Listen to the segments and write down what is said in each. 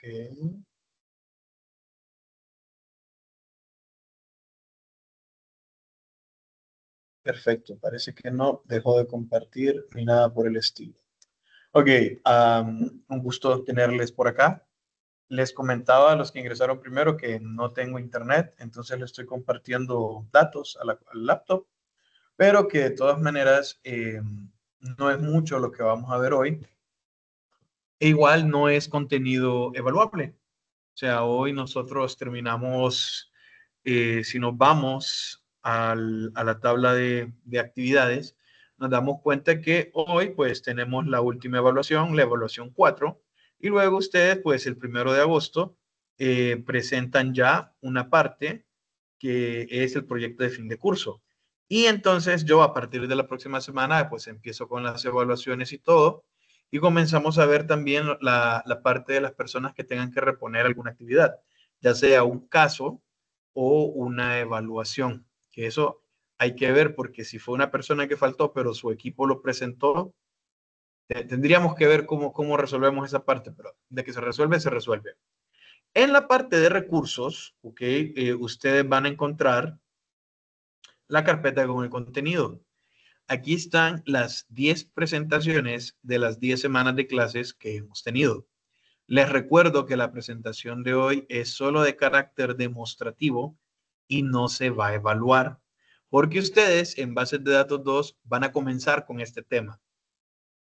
Ok. Perfecto, parece que no dejó de compartir ni nada por el estilo. Ok, un gusto tenerles por acá. Les comentaba a los que ingresaron primero que no tengo internet, entonces le estoy compartiendo datos al laptop, pero que de todas maneras no es mucho lo que vamos a ver hoy. E igual no es contenido evaluable. O sea, hoy nosotros terminamos, si nos vamos a la tabla de actividades, nos damos cuenta que hoy pues tenemos la última evaluación, la evaluación 4, y luego ustedes pues el 1 de agosto presentan ya una parte que es el proyecto de fin de curso. Y entonces yo a partir de la próxima semana pues empiezo con las evaluaciones y todo. Y comenzamos a ver también la parte de las personas que tengan que reponer alguna actividad, ya sea un caso o una evaluación. Que eso hay que ver porque si fue una persona que faltó, pero su equipo lo presentó, tendríamos que ver cómo resolvemos esa parte, pero de que se resuelve, se resuelve. En la parte de recursos, ok, ustedes van a encontrar la carpeta con el contenido. Aquí están las 10 presentaciones de las 10 semanas de clases que hemos tenido. Les recuerdo que la presentación de hoy es solo de carácter demostrativo y no se va a evaluar, porque ustedes en Bases de Datos 2 van a comenzar con este tema.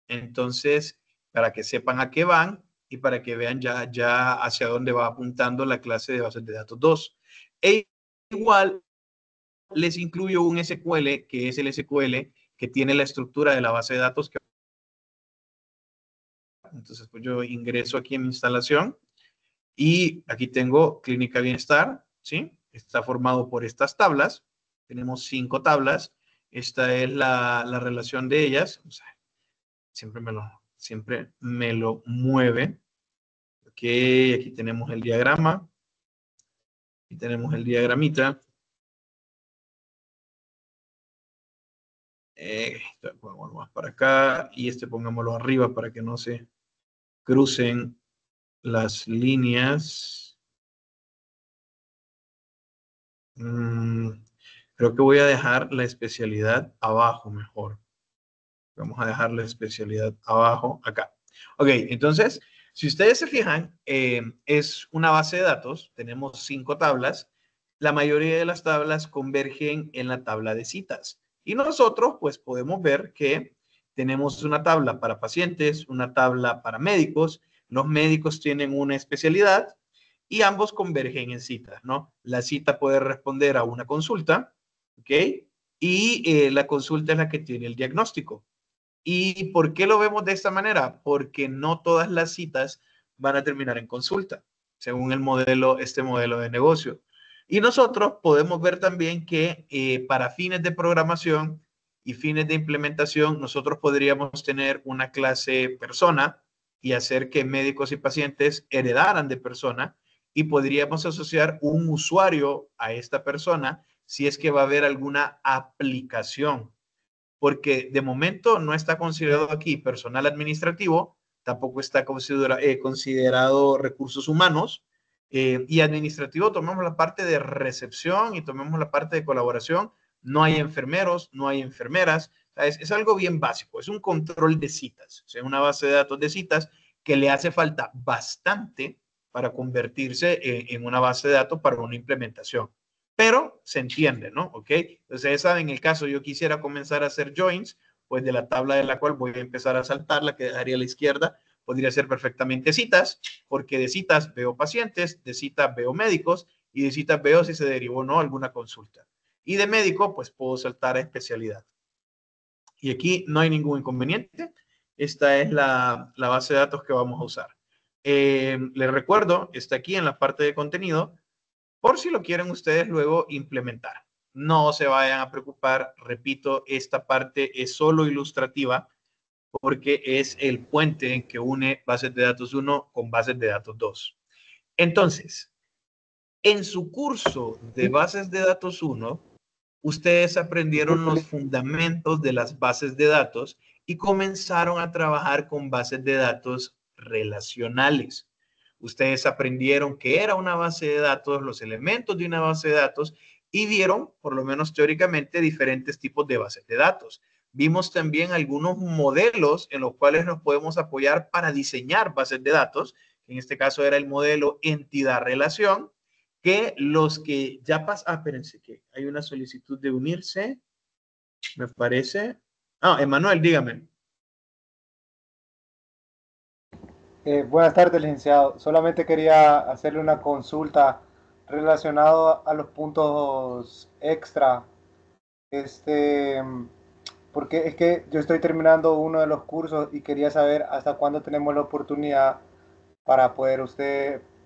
Entonces, para que sepan a qué van y para que vean ya hacia dónde va apuntando la clase de Bases de Datos 2. E igual les incluyo un SQL, que es el SQL que tiene la estructura de la base de datos. Entonces, pues yo ingreso aquí en mi instalación y aquí tengo Clínica Bienestar, ¿sí? Está formado por estas tablas. Tenemos 5 tablas. Esta es la relación de ellas. O sea, siempre me lo mueve. Ok, aquí tenemos el diagrama. Aquí tenemos el diagramita. Pongámoslo más para acá y pongámoslo arriba para que no se crucen las líneas. Creo que voy a dejar la especialidad abajo mejor. Vamos a dejar la especialidad abajo acá. Ok, entonces, si ustedes se fijan, es una base de datos. Tenemos 5 tablas. La mayoría de las tablas convergen en la tabla de citas. Y nosotros, pues, podemos ver que tenemos una tabla para pacientes, una tabla para médicos. Los médicos tienen una especialidad y ambos convergen en citas, ¿no? La cita puede responder a una consulta, ¿ok? Y la consulta es la que tiene el diagnóstico. ¿Y por qué lo vemos de esta manera? Porque no todas las citas van a terminar en consulta, según este modelo de negocio. Y nosotros podemos ver también que para fines de programación y fines de implementación, nosotros podríamos tener una clase persona y hacer que médicos y pacientes heredaran de persona y podríamos asociar un usuario a esta persona si es que va a haber alguna aplicación, porque de momento no está considerado aquí personal administrativo, tampoco está considerado recursos humanos, y administrativo tomamos la parte de recepción y tomamos la parte de colaboración. No hay enfermeros, no hay enfermeras. Es algo bien básico, es un control de citas, o sea, una base de datos de citas que le hace falta bastante para convertirse en una base de datos para una implementación, pero se entiende, ¿no? Ok, entonces saben, en el caso yo quisiera comenzar a hacer joins, pues de la tabla de la cual voy a empezar a saltar, la que dejaría a la izquierda, podría ser perfectamente citas, porque de citas veo pacientes, de citas veo médicos y de citas veo si se derivó o no alguna consulta. Y de médico, pues puedo saltar a especialidad. Y aquí no hay ningún inconveniente. Esta es la base de datos que vamos a usar. Les recuerdo, está aquí en la parte de contenido, por si lo quieren ustedes luego implementar. No se vayan a preocupar, repito, esta parte es solo ilustrativa porque es el puente que une bases de datos 1 con bases de datos 2. Entonces, en su curso de bases de datos 1, ustedes aprendieron los fundamentos de las bases de datos y comenzaron a trabajar con bases de datos relacionales. Ustedes aprendieron qué era una base de datos, los elementos de una base de datos y vieron, por lo menos teóricamente, diferentes tipos de bases de datos. Vimos también algunos modelos en los cuales nos podemos apoyar para diseñar bases de datos. En este caso era el modelo entidad-relación, que los que ya pasan... espérense, que hay una solicitud de unirse, me parece. Emanuel, dígame. Buenas tardes, licenciado. Solamente quería hacerle una consulta relacionada a los puntos extra. Este, porque es que yo estoy terminando uno de los cursos y quería saber hasta cuándo tenemos la oportunidad para poder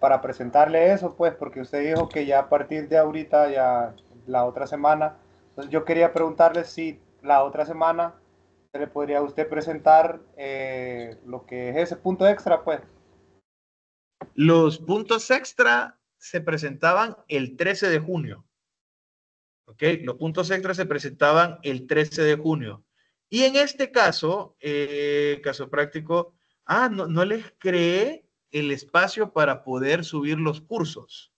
para presentarle eso, pues, porque usted dijo que ya a partir de ahorita, ya la otra semana. Entonces yo quería preguntarle si la otra semana se le podría a usted presentar lo que es ese punto extra, pues. Los puntos extra se presentaban el 13 de junio. ¿Ok? Los puntos extra se presentaban el 13 de junio. Y en este caso, caso práctico, no les creé el espacio para poder subir los cursos.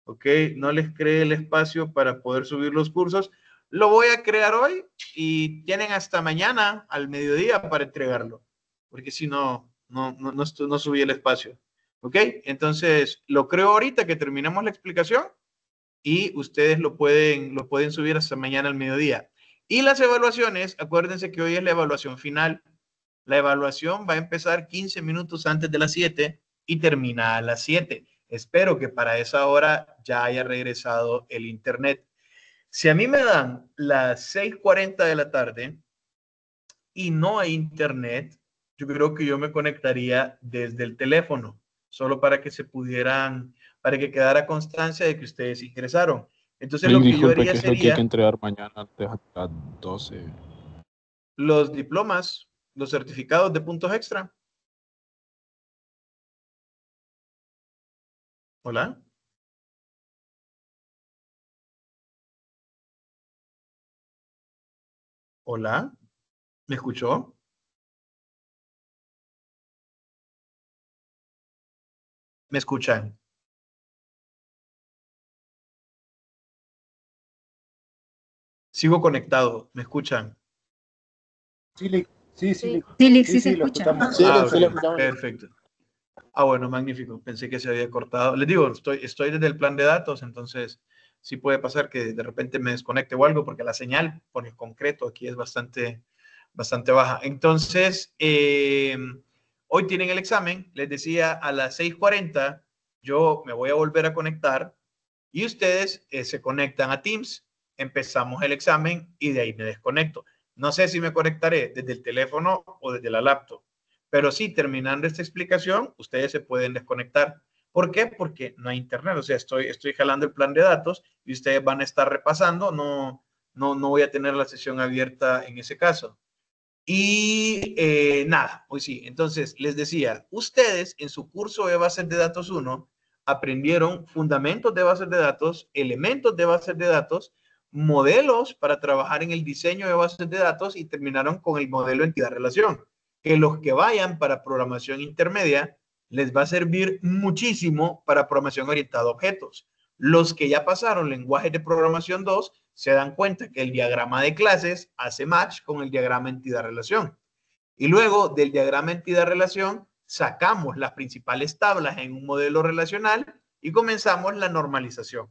¿Ok? No les creé el espacio para poder subir los cursos. Lo voy a crear hoy y tienen hasta mañana al mediodía para entregarlo. Porque si no subí el espacio. ¿Ok? Entonces, lo creo ahorita que terminemos la explicación y ustedes lo pueden subir hasta mañana al mediodía. Y las evaluaciones, acuérdense que hoy es la evaluación final. La evaluación va a empezar 15 minutos antes de las 7 y termina a las 7. Espero que para esa hora ya haya regresado el internet. Si a mí me dan las 6:40 de la tarde y no hay internet, yo creo que yo me conectaría desde el teléfono, solo para que para que quedara constancia de que ustedes ingresaron. Entonces lo que yo Disculpe, haría ¿qué es lo que hay que sería entregar mañana antes de las 12? los diplomas, los certificados de puntos extra. Hola. Hola. ¿Me escuchó? ¿Me escuchan? Sigo conectado. ¿Me escuchan? Sí, sí, sí, Sí se lo escucha. escuchamos. Sí, Ah, sí le ok. escuchamos. Perfecto. Bueno, magnífico. Pensé que se había cortado. Les digo, estoy desde el plan de datos, entonces sí puede pasar que de repente me desconecte o algo, porque la señal, por el concreto, aquí es bastante baja. Entonces, hoy tienen el examen. Les decía, a las 6:40 yo me voy a volver a conectar y ustedes se conectan a Teams. Empezamos el examen y de ahí me desconecto. No sé si me conectaré desde el teléfono o desde la laptop. Pero sí, terminando esta explicación, ustedes se pueden desconectar. ¿Por qué? Porque no hay internet. O sea, estoy jalando el plan de datos y ustedes van a estar repasando. No voy a tener la sesión abierta en ese caso. Y nada, hoy sí. Entonces, les decía, ustedes en su curso de bases de datos 1 aprendieron fundamentos de bases de datos, elementos de bases de datos, modelos para trabajar en el diseño de bases de datos y terminaron con el modelo entidad-relación. Que los que vayan para programación intermedia les va a servir muchísimo para programación orientada a objetos. Los que ya pasaron lenguaje de programación 2 se dan cuenta que el diagrama de clases hace match con el diagrama entidad-relación. Y luego del diagrama entidad-relación sacamos las principales tablas en un modelo relacional y comenzamos la normalización.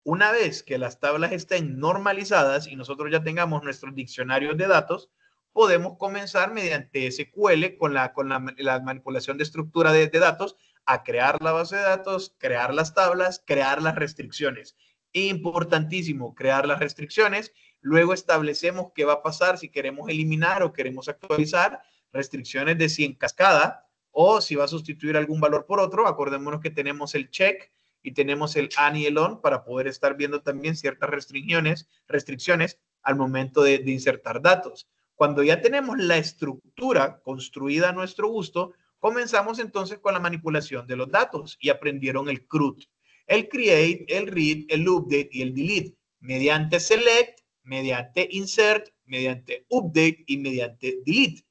Una vez que las tablas estén normalizadas y nosotros ya tengamos nuestros diccionarios de datos, podemos comenzar mediante SQL con la manipulación de estructura de datos a crear la base de datos, crear las tablas, crear las restricciones. Importantísimo, crear las restricciones. Luego establecemos qué va a pasar si queremos eliminar o queremos actualizar restricciones de si en cascada o si va a sustituir algún valor por otro. Acordémonos que tenemos el check y tenemos el AND y el ON para poder estar viendo también ciertas restricciones al momento de insertar datos. Cuando ya tenemos la estructura construida a nuestro gusto, comenzamos entonces con la manipulación de los datos y aprendieron el CRUD, el create, el read, el update y el delete mediante select, mediante insert, mediante update y mediante delete.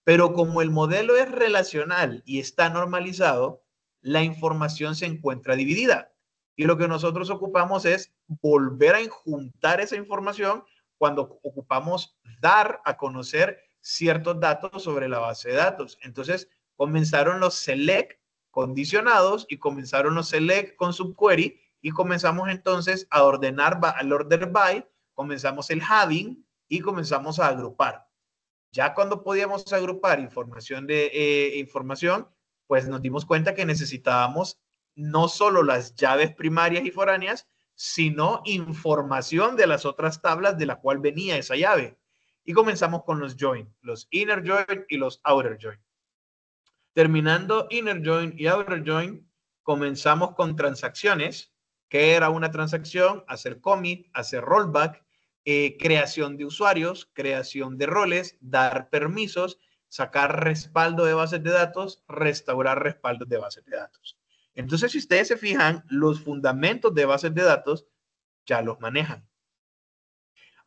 Pero como el modelo es relacional y está normalizado, la información se encuentra dividida. Y lo que nosotros ocupamos es volver a enjuntar esa información cuando ocupamos dar a conocer ciertos datos sobre la base de datos. Entonces, comenzaron los select condicionados y comenzaron los select con subquery y comenzamos entonces a ordenar al order by, comenzamos el having y comenzamos a agrupar. Ya cuando podíamos agrupar información información, pues nos dimos cuenta que necesitábamos no solo las llaves primarias y foráneas, sino información de las otras tablas de la cual venía esa llave. Y comenzamos con los join, los inner join y los outer join. Terminando inner join y outer join, comenzamos con transacciones. ¿Qué era una transacción? Hacer commit, hacer rollback, creación de usuarios, creación de roles, dar permisos, sacar respaldo de bases de datos, restaurar respaldos de bases de datos. Entonces, si ustedes se fijan, los fundamentos de bases de datos ya los manejan.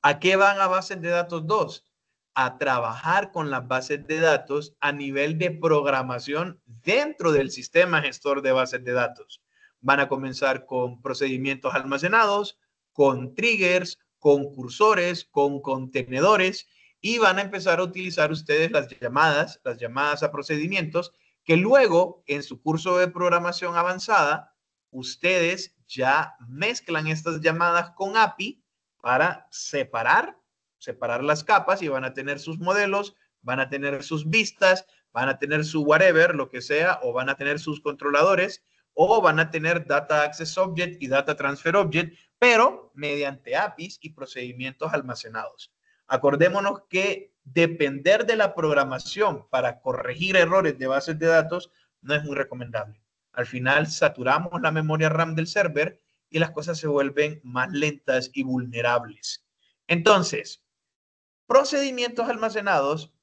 ¿A qué van a bases de datos 2? A trabajar con las bases de datos a nivel de programación dentro del sistema gestor de bases de datos. Van a comenzar con procedimientos almacenados, con triggers, con cursores, con contenedores y van a empezar a utilizar ustedes las llamadas a procedimientos que luego en su curso de programación avanzada, ustedes ya mezclan estas llamadas con API para separar las capas y van a tener sus modelos, van a tener sus vistas, van a tener su whatever, lo que sea, o van a tener sus controladores, o van a tener Data Access Object y Data Transfer Object, pero mediante APIs y procedimientos almacenados. Acordémonos que depender de la programación para corregir errores de bases de datos no es muy recomendable. Al final saturamos la memoria RAM del server y las cosas se vuelven más lentas y vulnerables. Entonces, procedimientos almacenados,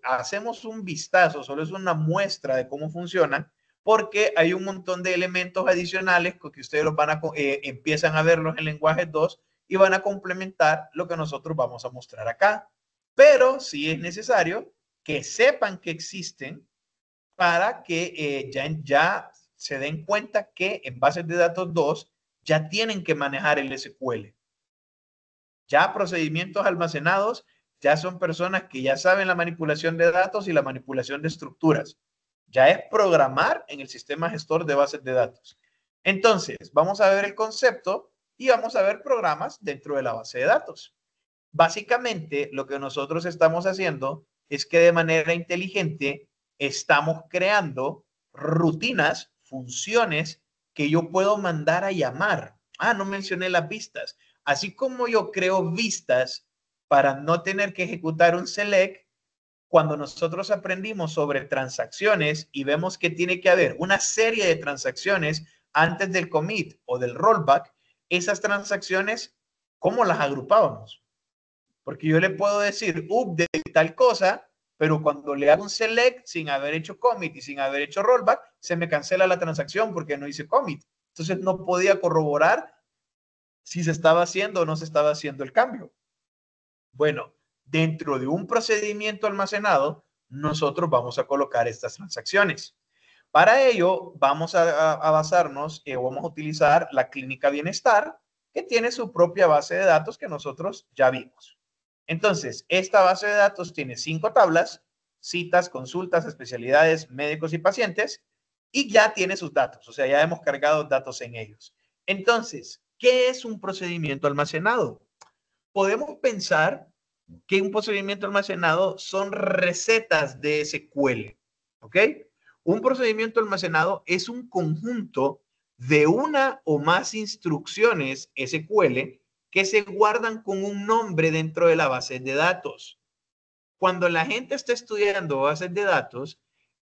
hacemos un vistazo, solo es una muestra de cómo funcionan, porque hay un montón de elementos adicionales que ustedes los empiezan a verlos en lenguaje 2 y van a complementar lo que nosotros vamos a mostrar acá. Pero sí es necesario que sepan que existen para que ya se den cuenta que en bases de datos 2 ya tienen que manejar el SQL. Ya procedimientos almacenados ya son personas que ya saben la manipulación de datos y la manipulación de estructuras. Ya es programar en el sistema gestor de bases de datos. Entonces, vamos a ver el concepto y vamos a ver programas dentro de la base de datos. Básicamente, lo que nosotros estamos haciendo es que de manera inteligente estamos creando rutinas, funciones que yo puedo mandar a llamar. No mencioné las vistas. Así como yo creo vistas para no tener que ejecutar un select, cuando nosotros aprendimos sobre transacciones y vemos que tiene que haber una serie de transacciones antes del commit o del rollback, esas transacciones, ¿cómo las agrupábamos? Porque yo le puedo decir update tal cosa, pero cuando le hago un select sin haber hecho commit y sin haber hecho rollback, se me cancela la transacción porque no hice commit. Entonces no podía corroborar si se estaba haciendo o no se estaba haciendo el cambio. Bueno, dentro de un procedimiento almacenado, nosotros vamos a colocar estas transacciones. Para ello, vamos a basarnos o vamos a utilizar la clínica bienestar, que tiene su propia base de datos que nosotros ya vimos. Entonces, esta base de datos tiene 5 tablas, citas, consultas, especialidades, médicos y pacientes, y ya tiene sus datos, o sea, ya hemos cargado datos en ellos. Entonces, ¿qué es un procedimiento almacenado? Podemos pensar que un procedimiento almacenado son recetas de SQL, ¿ok? Un procedimiento almacenado es un conjunto de una o más instrucciones SQL que se guardan con un nombre dentro de la base de datos. Cuando la gente está estudiando bases de datos,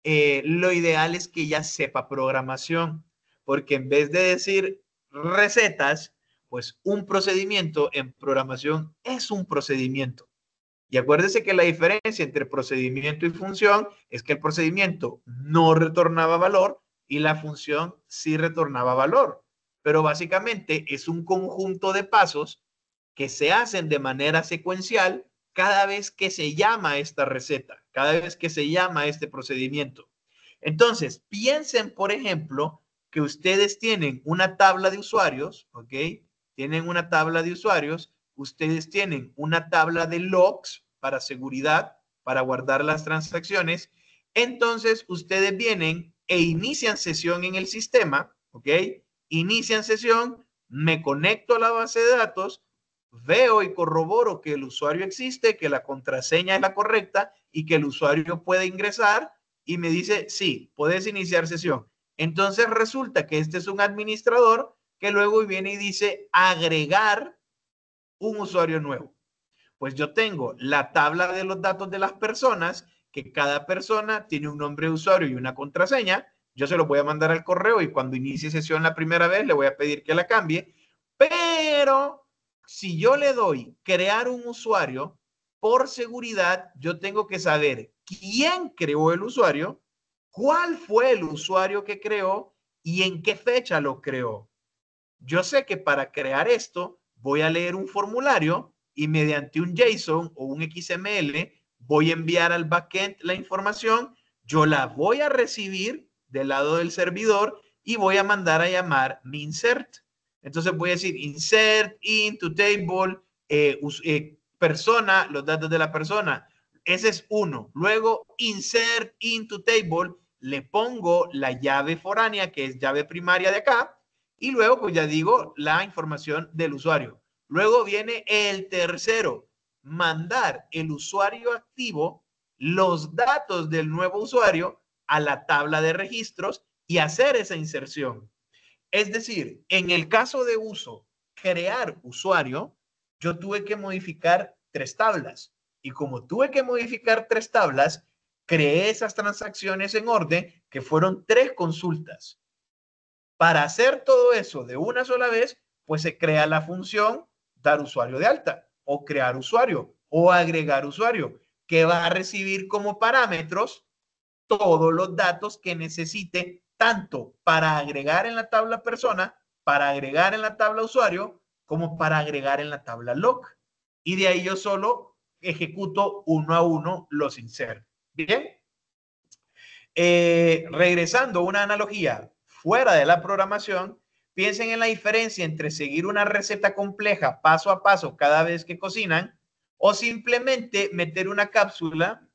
lo ideal es que ya sepa programación, porque en vez de decir recetas, pues un procedimiento en programación es un procedimiento. Y acuérdese que la diferencia entre procedimiento y función es que el procedimiento no retornaba valor y la función sí retornaba valor. Pero básicamente es un conjunto de pasos que se hacen de manera secuencial cada vez que se llama esta receta, cada vez que se llama este procedimiento. Entonces, piensen, por ejemplo, que ustedes tienen una tabla de usuarios, ¿ok? Tienen una tabla de usuarios, ustedes tienen una tabla de logs para seguridad, para guardar las transacciones. Entonces, ustedes vienen e inician sesión en el sistema, ¿ok? Inician sesión, me conecto a la base de datos, veo y corroboro que el usuario existe, que la contraseña es la correcta y que el usuario puede ingresar y me dice, sí, puedes iniciar sesión. Entonces resulta que este es un administrador que luego viene y dice agregar un usuario nuevo. Pues yo tengo la tabla de los datos de las personas, que cada persona tiene un nombre de usuario y una contraseña. Yo se lo voy a mandar al correo y cuando inicie sesión la primera vez le voy a pedir que la cambie. Pero si yo le doy crear un usuario, por seguridad, yo tengo que saber quién creó el usuario, cuál fue el usuario que creó y en qué fecha lo creó. Yo sé que para crear esto voy a leer un formulario y mediante un JSON o un XML voy a enviar al backend la información, yo la voy a recibir del lado del servidor y voy a mandar a llamar mi insert. Entonces voy a decir insert into table, persona, los datos de la persona. Ese es uno. Luego insert into table, le pongo la llave foránea, que es llave primaria de acá, y luego pues ya digo la información del usuario. Luego viene el tercero, mandar el usuario activo, los datos del nuevo usuario a la tabla de registros y hacer esa inserción. Es decir, en el caso de uso, crear usuario, yo tuve que modificar 3 tablas. Y como tuve que modificar 3 tablas, creé esas transacciones en orden que fueron 3 consultas. Para hacer todo eso de una sola vez, pues se crea la función dar usuario de alta o crear usuario o agregar usuario, que va a recibir como parámetros todos los datos que necesite, tanto para agregar en la tabla persona, para agregar en la tabla usuario, como para agregar en la tabla log. Y de ahí yo solo ejecuto uno a uno los insert. Bien. Regresando a una analogía fuera de la programación, piensen en la diferencia entre seguir una receta compleja paso a paso cada vez que cocinan o simplemente meter una cápsula.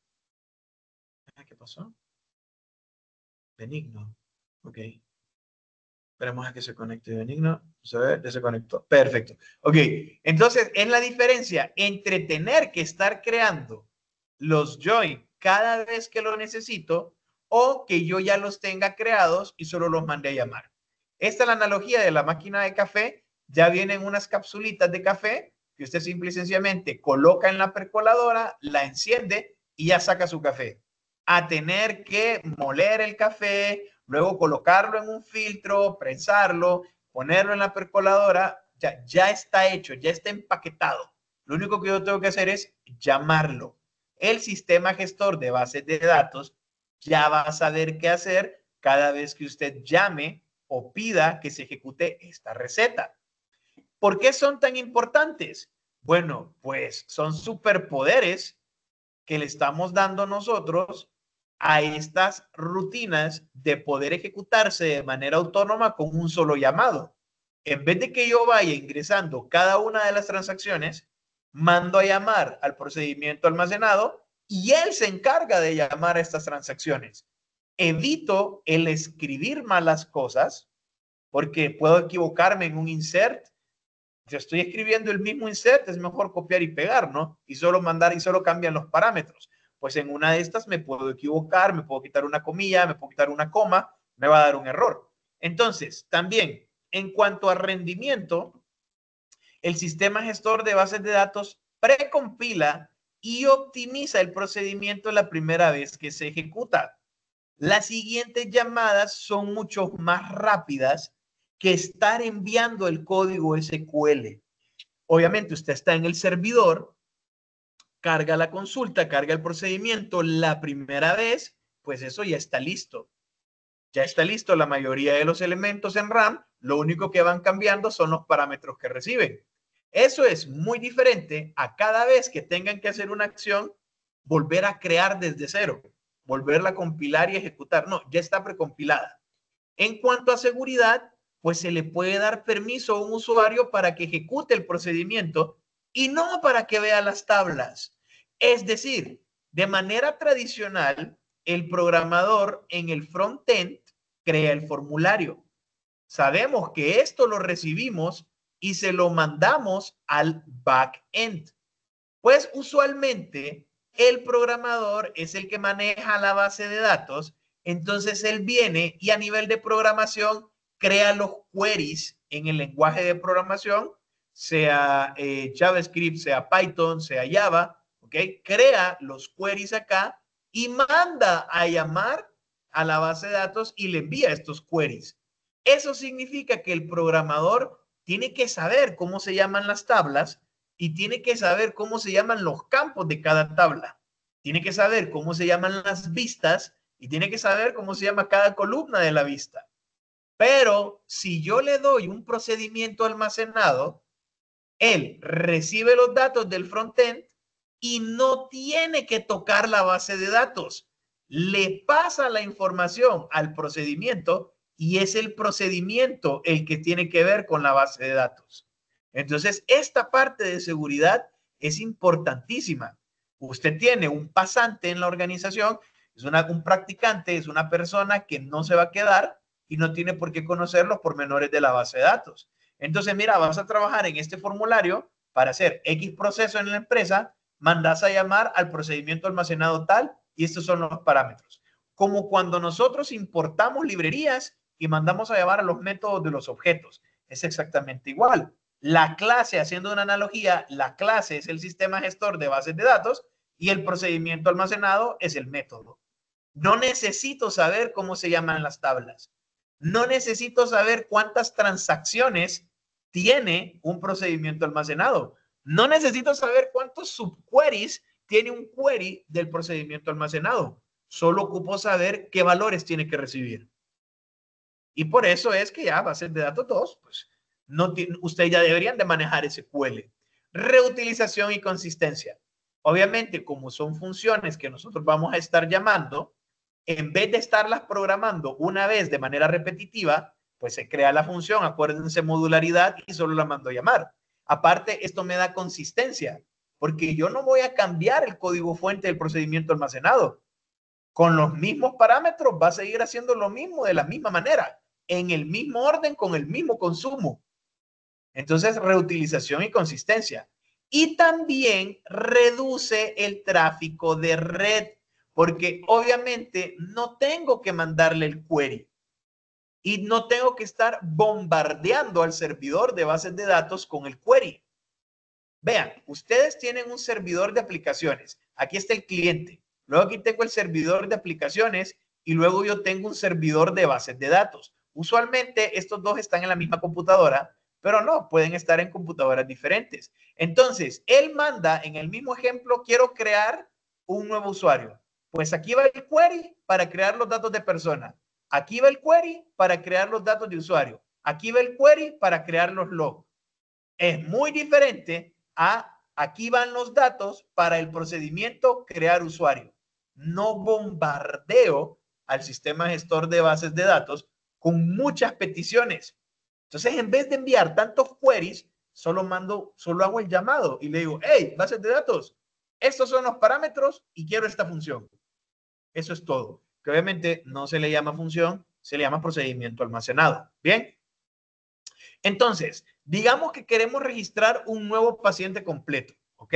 ¿Qué pasó? Benigno. Ok. Esperemos a que se conecte Benigno. Se ve, ya se conectó. Perfecto. Ok. Entonces, es la diferencia entre tener que estar creando los join cada vez que lo necesito o que yo ya los tenga creados y solo los mande a llamar. Esta es la analogía de la máquina de café. Ya vienen unas capsulitas de café que usted simple y sencillamente coloca en la percoladora, la enciende y ya saca su café. A tener que moler el café, luego colocarlo en un filtro, prensarlo, ponerlo en la percoladora, ya está hecho, ya está empaquetado. Lo único que yo tengo que hacer es llamarlo. El sistema gestor de bases de datos ya va a saber qué hacer cada vez que usted llame o pida que se ejecute esta receta. ¿Por qué son tan importantes? Bueno, pues son superpoderes que le estamos dando nosotros a estas rutinas de poder ejecutarse de manera autónoma con un solo llamado. En vez de que yo vaya ingresando cada una de las transacciones, mando a llamar al procedimiento almacenado y él se encarga de llamar a estas transacciones. Evito el escribir malas cosas porque puedo equivocarme en un insert. Yo estoy escribiendo el mismo insert, es mejor copiar y pegar, ¿no? Y solo mandar y solo cambian los parámetros. Pues en una de estas me puedo equivocar, me puedo quitar una comilla, me puedo quitar una coma, me va a dar un error. Entonces, también, en cuanto a rendimiento, el sistema gestor de bases de datos precompila y optimiza el procedimiento la primera vez que se ejecuta. Las siguientes llamadas son mucho más rápidas que estar enviando el código SQL. Obviamente usted está en el servidor, carga la consulta, carga el procedimiento la primera vez, pues eso ya está listo. Ya está listo la mayoría de los elementos en RAM, lo único que van cambiando son los parámetros que reciben. Eso es muy diferente a cada vez que tengan que hacer una acción, volver a crear desde cero. volverla a compilar y ejecutar. No, ya está precompilada. En cuanto a seguridad, pues se le puede dar permiso a un usuario para que ejecute el procedimiento y no para que vea las tablas. Es decir, de manera tradicional, el programador en el frontend crea el formulario. Sabemos que esto lo recibimos y se lo mandamos al backend. Pues usualmente el programador es el que maneja la base de datos, entonces él viene y a nivel de programación crea los queries en el lenguaje de programación, sea JavaScript, sea Python, sea Java, ¿ok? Crea los queries acá y manda a llamar a la base de datos y le envía estos queries. Eso significa que el programador tiene que saber cómo se llaman las tablas y tiene que saber cómo se llaman los campos de cada tabla. Tiene que saber cómo se llaman las vistas y tiene que saber cómo se llama cada columna de la vista. Pero si yo le doy un procedimiento almacenado, él recibe los datos del frontend y no tiene que tocar la base de datos. Le pasa la información al procedimiento y es el procedimiento el que tiene que ver con la base de datos. Entonces, esta parte de seguridad es importantísima. Usted tiene un pasante en la organización, es un practicante, es una persona que no se va a quedar y no tiene por qué conocer los pormenores de la base de datos. Entonces, mira, vas a trabajar en este formulario para hacer X proceso en la empresa, mandas a llamar al procedimiento almacenado tal y estos son los parámetros. Como cuando nosotros importamos librerías y mandamos a llamar a los métodos de los objetos. Es exactamente igual. La clase, haciendo una analogía, la clase es el sistema gestor de bases de datos y el procedimiento almacenado es el método. No necesito saber cómo se llaman las tablas. No necesito saber cuántas transacciones tiene un procedimiento almacenado. No necesito saber cuántos subqueries tiene un query del procedimiento almacenado. Solo ocupo saber qué valores tiene que recibir. Y por eso es que ya bases de datos 2, pues no ustedes ya deberían de manejar SQL. Reutilización y consistencia. Obviamente, como son funciones que nosotros vamos a estar llamando, en vez de estarlas programando una vez de manera repetitiva, pues se crea la función, acuérdense, modularidad y solo la mando a llamar. Aparte, esto me da consistencia, porque yo no voy a cambiar el código fuente del procedimiento almacenado. Con los mismos parámetros va a seguir haciendo lo mismo de la misma manera, en el mismo orden, con el mismo consumo. Entonces, reutilización y consistencia. Y también reduce el tráfico de red, porque obviamente no tengo que mandarle el query y no tengo que estar bombardeando al servidor de bases de datos con el query. Vean, ustedes tienen un servidor de aplicaciones. Aquí está el cliente. Luego aquí tengo el servidor de aplicaciones y luego yo tengo un servidor de bases de datos. Usualmente estos dos están en la misma computadora, pero no, pueden estar en computadoras diferentes. Entonces, él manda, en el mismo ejemplo, quiero crear un nuevo usuario. Pues aquí va el query para crear los datos de persona. Aquí va el query para crear los datos de usuario. Aquí va el query para crear los logs. Es muy diferente a aquí van los datos para el procedimiento crear usuario. No bombardeo al sistema gestor de bases de datos con muchas peticiones. Entonces, en vez de enviar tantos queries, solo hago el llamado y le digo, hey, bases de datos, estos son los parámetros y quiero esta función. Eso es todo. Que obviamente no se le llama función, se le llama procedimiento almacenado. Bien. Entonces, digamos que queremos registrar un nuevo paciente completo, ¿ok?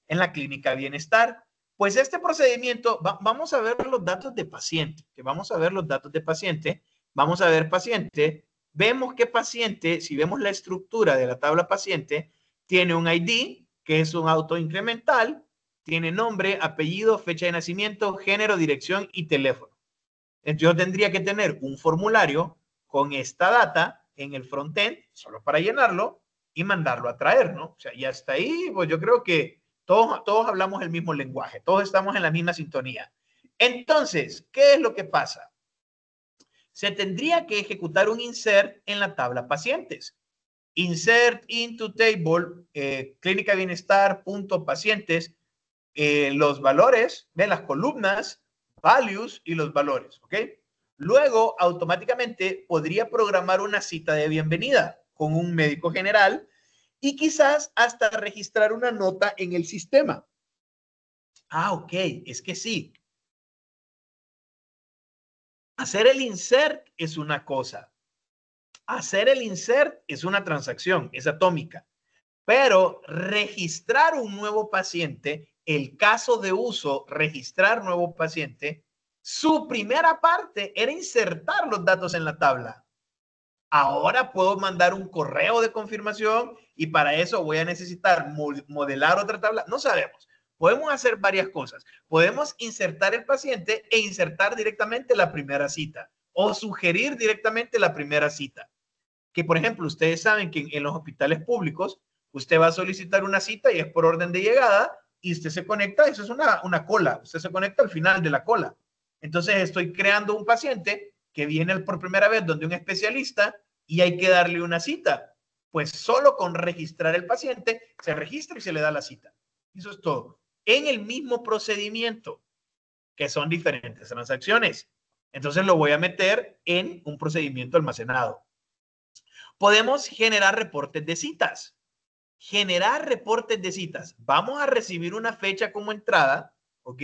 En la clínica bienestar. Pues este procedimiento, vamos a ver los datos de paciente, que vamos a ver los datos de paciente, vamos a ver paciente, vemos que paciente, si vemos la estructura de la tabla paciente, tiene un ID, que es un auto incremental, tiene nombre, apellido, fecha de nacimiento, género, dirección y teléfono. Entonces, yo tendría que tener un formulario con esta data en el frontend, solo para llenarlo y mandarlo a traer, ¿no? O sea, y hasta ahí, pues yo creo que todos hablamos el mismo lenguaje, todos estamos en la misma sintonía. Entonces, ¿qué es lo que pasa? Se tendría que ejecutar un insert en la tabla pacientes. Insert into table, clínica bienestar, punto pacientes, los valores de las columnas values y los valores, ¿ok? Luego, automáticamente podría programar una cita de bienvenida con un médico general y quizás hasta registrar una nota en el sistema. Ah, ok, es que sí. Hacer el insert es una cosa. Hacer el insert es una transacción, es atómica. Pero registrar un nuevo paciente, el caso de uso, registrar nuevo paciente, su primera parte era insertar los datos en la tabla. Ahora puedo mandar un correo de confirmación y para eso voy a necesitar modelar otra tabla. No sabemos. Podemos hacer varias cosas. Podemos insertar el paciente e insertar directamente la primera cita o sugerir directamente la primera cita. Que, por ejemplo, ustedes saben que en los hospitales públicos usted va a solicitar una cita y es por orden de llegada y usted se conecta, eso es una cola, usted se conecta al final de la cola. Entonces estoy creando un paciente que viene por primera vez donde un especialista y hay que darle una cita. Pues solo con registrar el paciente se registra y se le da la cita. Eso es todo. En el mismo procedimiento, que son diferentes transacciones. Entonces lo voy a meter en un procedimiento almacenado. Podemos generar reportes de citas. Generar reportes de citas. Vamos a recibir una fecha como entrada, ¿ok?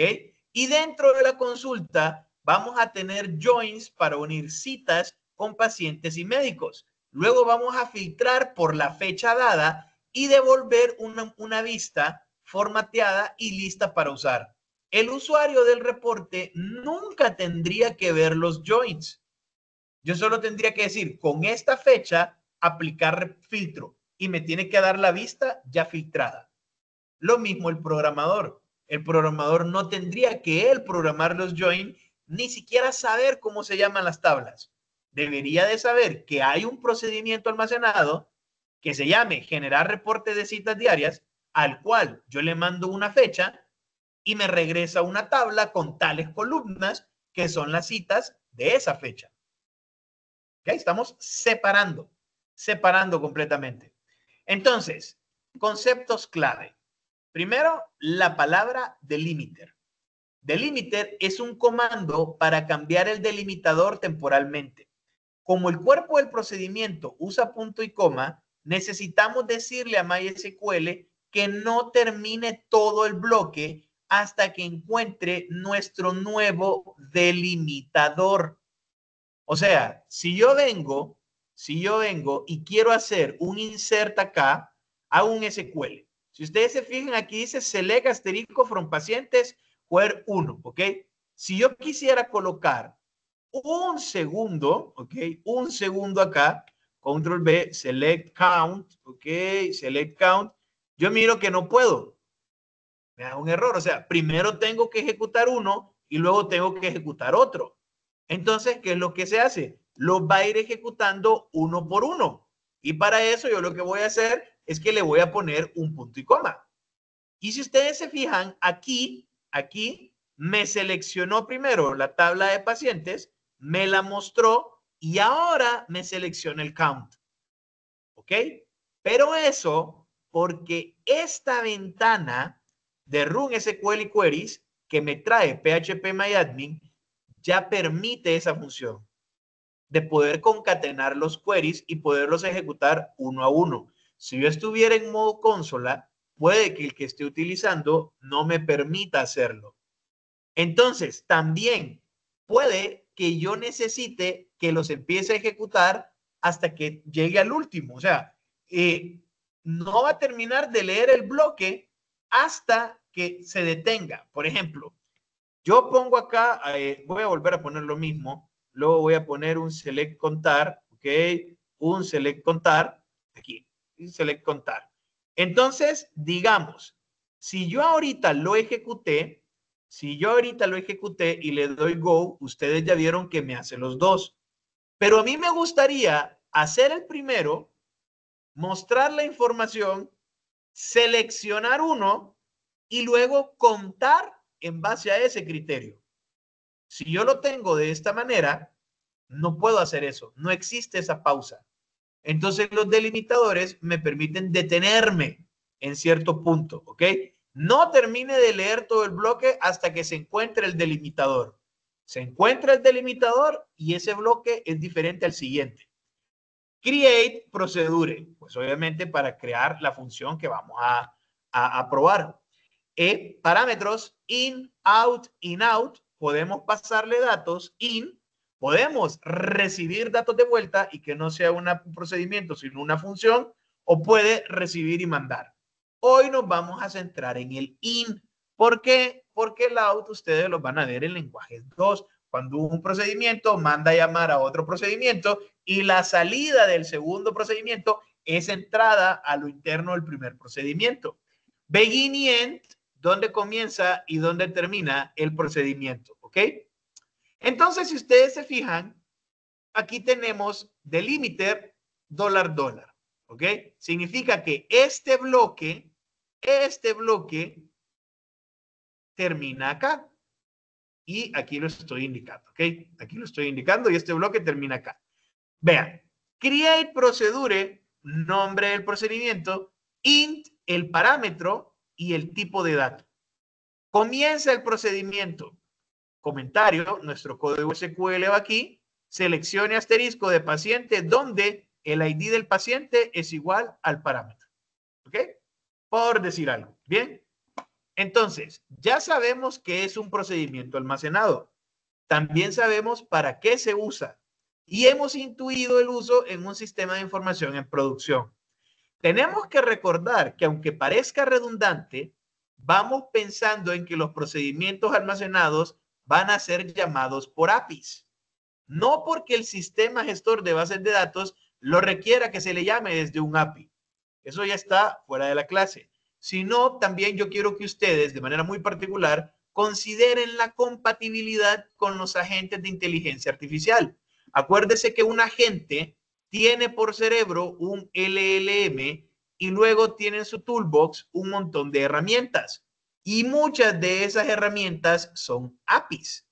Y dentro de la consulta vamos a tener joins para unir citas con pacientes y médicos. Luego vamos a filtrar por la fecha dada y devolver una vista formateada y lista para usar. El usuario del reporte nunca tendría que ver los joins. Yo solo tendría que decir, con esta fecha, aplicar filtro y me tiene que dar la vista ya filtrada. Lo mismo el programador. El programador no tendría que él programar los join, ni siquiera saber cómo se llaman las tablas. Debería de saber que hay un procedimiento almacenado que se llame generar reporte de citas diarias, al cual yo le mando una fecha y me regresa una tabla con tales columnas que son las citas de esa fecha. ¿Okay? Estamos separando completamente. Entonces, conceptos clave. Primero, la palabra delimiter. Delimiter es un comando para cambiar el delimitador temporalmente. Como el cuerpo del procedimiento usa punto y coma, necesitamos decirle a MySQL que no termine todo el bloque hasta que encuentre nuestro nuevo delimitador. O sea, si yo vengo y quiero hacer un insert acá, hago un SQL. Si ustedes se fijan, aquí dice select asterisco from pacientes where 1, ¿ok? Si yo quisiera colocar un segundo, ¿ok? Un segundo acá, control B, select count, ¿ok? Select count. Yo miro que no puedo. Me da un error. O sea, primero tengo que ejecutar uno y luego tengo que ejecutar otro. Entonces, ¿qué es lo que se hace? Los va a ir ejecutando uno por uno. Y para eso yo lo que voy a hacer es que le voy a poner un punto y coma. Y si ustedes se fijan, aquí me seleccionó primero la tabla de pacientes, me la mostró y ahora me selecciona el count. ¿Ok? Pero eso porque esta ventana de Run SQL y Queries que me trae PHPMyAdmin ya permite esa función de poder concatenar los queries y poderlos ejecutar uno a uno. Si yo estuviera en modo consola, puede que el que esté utilizando no me permita hacerlo. Entonces, también puede que yo necesite que los empiece a ejecutar hasta que llegue al último. O sea, no va a terminar de leer el bloque hasta que se detenga. Por ejemplo, yo pongo acá, voy a volver a poner lo mismo, luego voy a poner un select contar, ¿ok? Un select contar, aquí, un select contar. Entonces, digamos, si yo ahorita lo ejecuté y le doy go, ustedes ya vieron que me hace los dos. Pero a mí me gustaría hacer el primero, mostrar la información, seleccionar uno y luego contar en base a ese criterio. Si yo lo tengo de esta manera, no puedo hacer eso. No existe esa pausa. Entonces los delimitadores me permiten detenerme en cierto punto, ¿ok? No termine de leer todo el bloque hasta que se encuentre el delimitador. Se encuentra el delimitador y ese bloque es diferente al siguiente. Create procedure, pues obviamente para crear la función que vamos a probar. Parámetros in, out, podemos pasarle datos in, podemos recibir datos de vuelta y que no sea un procedimiento, sino una función, o puede recibir y mandar. Hoy nos vamos a centrar en el in. ¿Por qué? Porque el out ustedes lo van a ver en lenguajes 2. Cuando un procedimiento manda a llamar a otro procedimiento y la salida del segundo procedimiento es entrada a lo interno del primer procedimiento. Begin y end, dónde comienza y dónde termina el procedimiento, ¿ok? Entonces, si ustedes se fijan, aquí tenemos delimiter $, ¿ok? Significa que este bloque termina acá. Y aquí lo estoy indicando, ¿ok? Aquí lo estoy indicando y este bloque termina acá. Vean, create procedure, nombre del procedimiento, int, el parámetro y el tipo de dato. Comienza el procedimiento. Comentario, nuestro código SQL va aquí. Seleccione asterisco de paciente donde el ID del paciente es igual al parámetro. ¿Ok? Por decir algo. Bien. Entonces, ya sabemos que es un procedimiento almacenado. También sabemos para qué se usa. Y hemos intuido el uso en un sistema de información en producción. Tenemos que recordar que aunque parezca redundante, vamos pensando en que los procedimientos almacenados van a ser llamados por APIs. No porque el sistema gestor de bases de datos lo requiera que se le llame desde un API. Eso ya está fuera de la clase. Sino también yo quiero que ustedes, de manera muy particular, consideren la compatibilidad con los agentes de inteligencia artificial. Acuérdese que un agente tiene por cerebro un LLM y luego tiene en su toolbox un montón de herramientas. Y muchas de esas herramientas son APIs.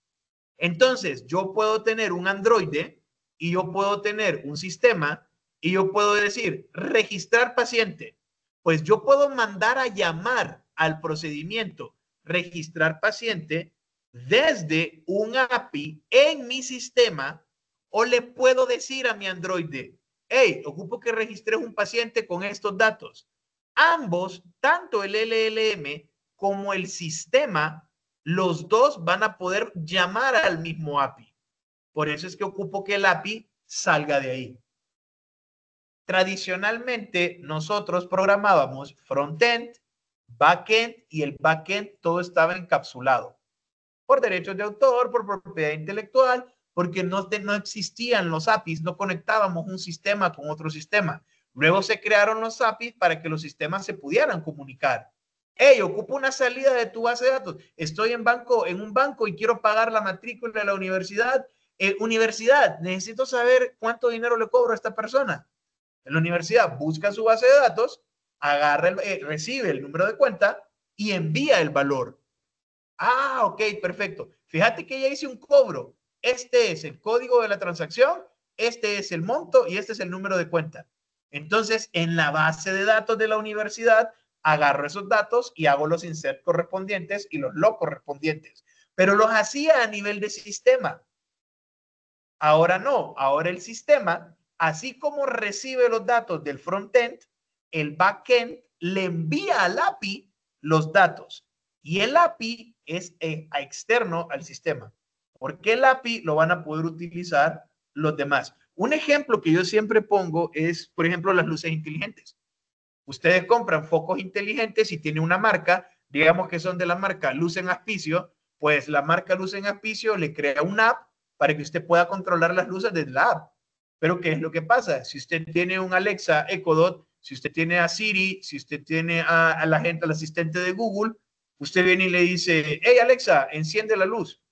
Entonces, yo puedo tener un Android y yo puedo tener un sistema y yo puedo decir, registrar paciente. Pues yo puedo mandar a llamar al procedimiento registrar paciente desde un API en mi sistema o le puedo decir a mi Android, hey, ocupo que registres un paciente con estos datos. Ambos, tanto el LLM como el sistema, los dos van a poder llamar al mismo API. Por eso es que ocupo que el API salga de ahí. Tradicionalmente, nosotros programábamos frontend, backend y el backend todo estaba encapsulado por derechos de autor, por propiedad intelectual, porque no existían los APIs, no conectábamos un sistema con otro sistema. Luego se crearon los APIs para que los sistemas se pudieran comunicar. Hey, ocupo una salida de tu base de datos. Estoy en un banco y quiero pagar la matrícula de la universidad. Universidad, necesito saber cuánto dinero le cobro a esta persona. En la universidad busca su base de datos, agarra recibe el número de cuenta y envía el valor. Ah, ok, perfecto. Fíjate que ya hice un cobro. Este es el código de la transacción, este es el monto y este es el número de cuenta. Entonces, en la base de datos de la universidad, agarro esos datos y hago los insert correspondientes y los log correspondientes. Pero los hacía a nivel de sistema. Ahora no, ahora el sistema, así como recibe los datos del frontend, el backend le envía al API los datos. Y el API es externo al sistema. Porque el API lo van a poder utilizar los demás. Un ejemplo que yo siempre pongo es, por ejemplo, las luces inteligentes. Ustedes compran focos inteligentes y tiene una marca, digamos que son de la marca Luz en Aspicio, pues la marca Luz en Aspicio le crea una app para que usted pueda controlar las luces desde la app. Pero ¿qué es lo que pasa? Si usted tiene un Alexa Echo Dot, si usted tiene a Siri, si usted tiene a la gente, al asistente de Google, usted viene y le dice, hey Alexa, enciende la luz.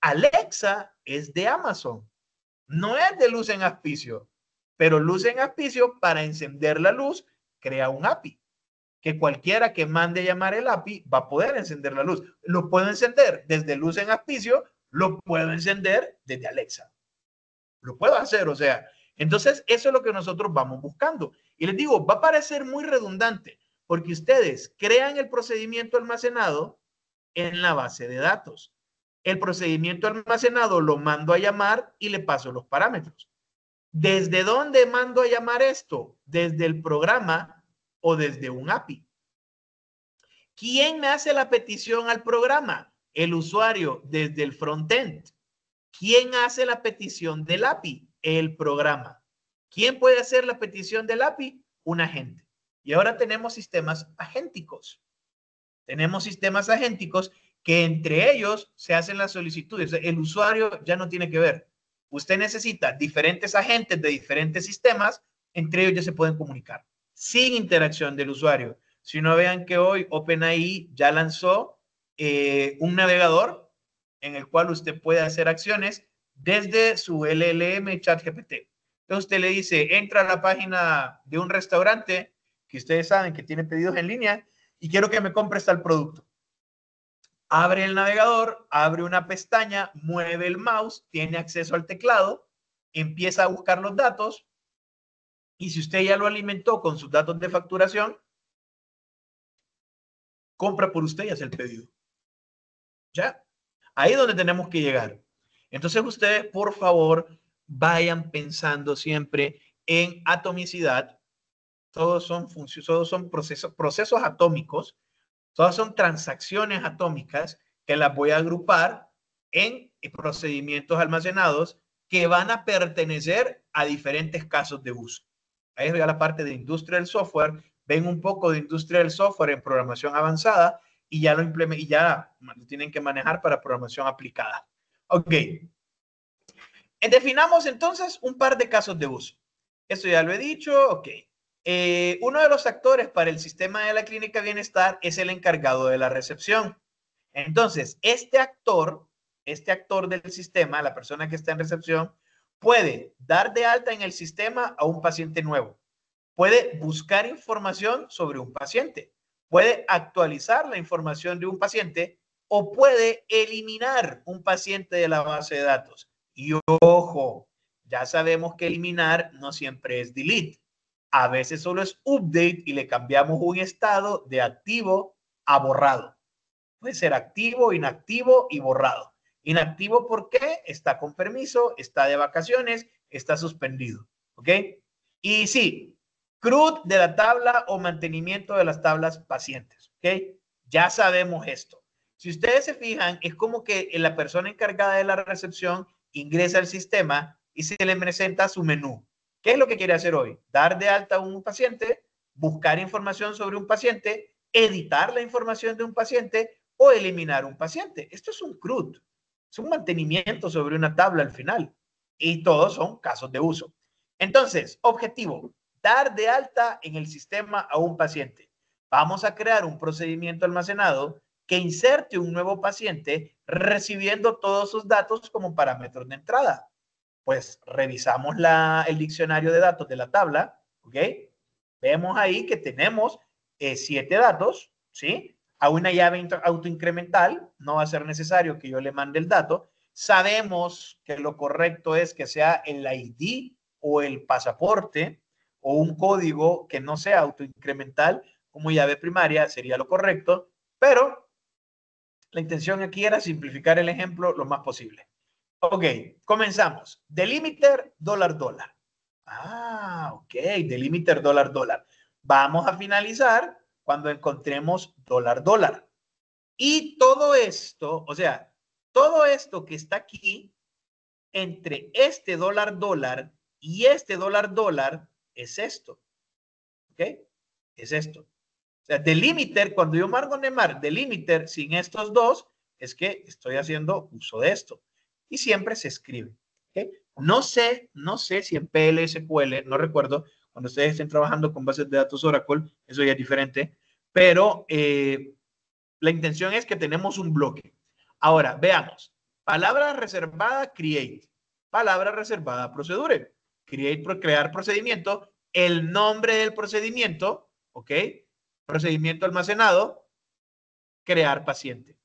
Alexa es de Amazon, no es de Luz en Aspicio, pero Luz en Aspicio para encender la luz crea un API, que cualquiera que mande llamar el API va a poder encender la luz. Lo puedo encender desde Luz en Aspicio, lo puedo encender desde Alexa. Lo puedo hacer, o sea, entonces eso es lo que nosotros vamos buscando. Y les digo, va a parecer muy redundante, porque ustedes crean el procedimiento almacenado en la base de datos. El procedimiento almacenado lo mando a llamar y le paso los parámetros. ¿Desde dónde mando a llamar esto? ¿Desde el programa o desde un API? ¿Quién me hace la petición al programa? El usuario desde el frontend. ¿Quién hace la petición del API? El programa. ¿Quién puede hacer la petición del API? Un agente. Y ahora tenemos sistemas agénticos. Tenemos sistemas agénticos que entre ellos se hacen las solicitudes. El usuario ya no tiene que ver. Usted necesita diferentes agentes de diferentes sistemas, entre ellos ya se pueden comunicar sin interacción del usuario. Si no, vean que hoy OpenAI ya lanzó un navegador en el cual usted puede hacer acciones desde su LLM ChatGPT. Entonces usted le dice, entra a la página de un restaurante que ustedes saben que tiene pedidos en línea y quiero que me compres tal producto. Abre el navegador, abre una pestaña, mueve el mouse, tiene acceso al teclado, empieza a buscar los datos y si usted ya lo alimentó con sus datos de facturación, compra por usted y hace el pedido. ¿Ya? Ahí es donde tenemos que llegar. Entonces ustedes, por favor, vayan pensando siempre en atomicidad. Todos son procesos atómicos. Todas son transacciones atómicas que las voy a agrupar en procedimientos almacenados que van a pertenecer a diferentes casos de uso. Ahí es ya la parte de industria del software. Ven un poco de industria del software en programación avanzada y ya lo implementan y ya lo tienen que manejar para programación aplicada. Ok. Definamos entonces un par de casos de uso. Esto ya lo he dicho. Ok. Uno de los actores para el sistema de la clínica bienestar es el encargado de la recepción. Entonces, este actor del sistema, la persona que está en recepción, puede dar de alta en el sistema a un paciente nuevo. Puede buscar información sobre un paciente. Puede actualizar la información de un paciente o puede eliminar un paciente de la base de datos. Y ojo, ya sabemos que eliminar no siempre es delete. A veces solo es update y le cambiamos un estado de activo a borrado. Puede ser activo, inactivo y borrado. Inactivo porque está con permiso, está de vacaciones, está suspendido. ¿Ok? Y sí, CRUD de la tabla o mantenimiento de las tablas pacientes. ¿Ok? Ya sabemos esto. Si ustedes se fijan, es como que la persona encargada de la recepción ingresa al sistema y se le presenta su menú. ¿Qué es lo que quiere hacer hoy? Dar de alta a un paciente, buscar información sobre un paciente, editar la información de un paciente o eliminar un paciente. Esto es un CRUD, es un mantenimiento sobre una tabla al final y todos son casos de uso. Entonces, objetivo, dar de alta en el sistema a un paciente. Vamos a crear un procedimiento almacenado que inserte un nuevo paciente recibiendo todos sus datos como parámetros de entrada. Pues revisamos el diccionario de datos de la tabla, ¿ok? Vemos ahí que tenemos 7 datos, ¿sí? A una llave autoincremental, no va a ser necesario que yo le mande el dato. Sabemos que lo correcto es que sea el ID o el pasaporte o un código que no sea autoincremental como llave primaria, sería lo correcto, pero la intención aquí era simplificar el ejemplo lo más posible. Ok, comenzamos. Delimiter $. Ah, ok, delimiter $. Vamos a finalizar cuando encontremos $. Y todo esto, o sea, todo esto que está aquí entre este $$ y este $$ es esto. ¿Ok? Es esto. O sea, delimiter, cuando yo marco Neymar, delimiter sin estos dos, es que estoy haciendo uso de esto. Y siempre se escribe. ¿Okay? No sé si en PLSQL, no recuerdo, cuando ustedes estén trabajando con bases de datos Oracle, eso ya es diferente, pero la intención es que tenemos un bloque. Ahora, veamos. Palabra reservada, create. Palabra reservada, procedure. Create, crear procedimiento. El nombre del procedimiento, ¿ok? Procedimiento almacenado, crear paciente.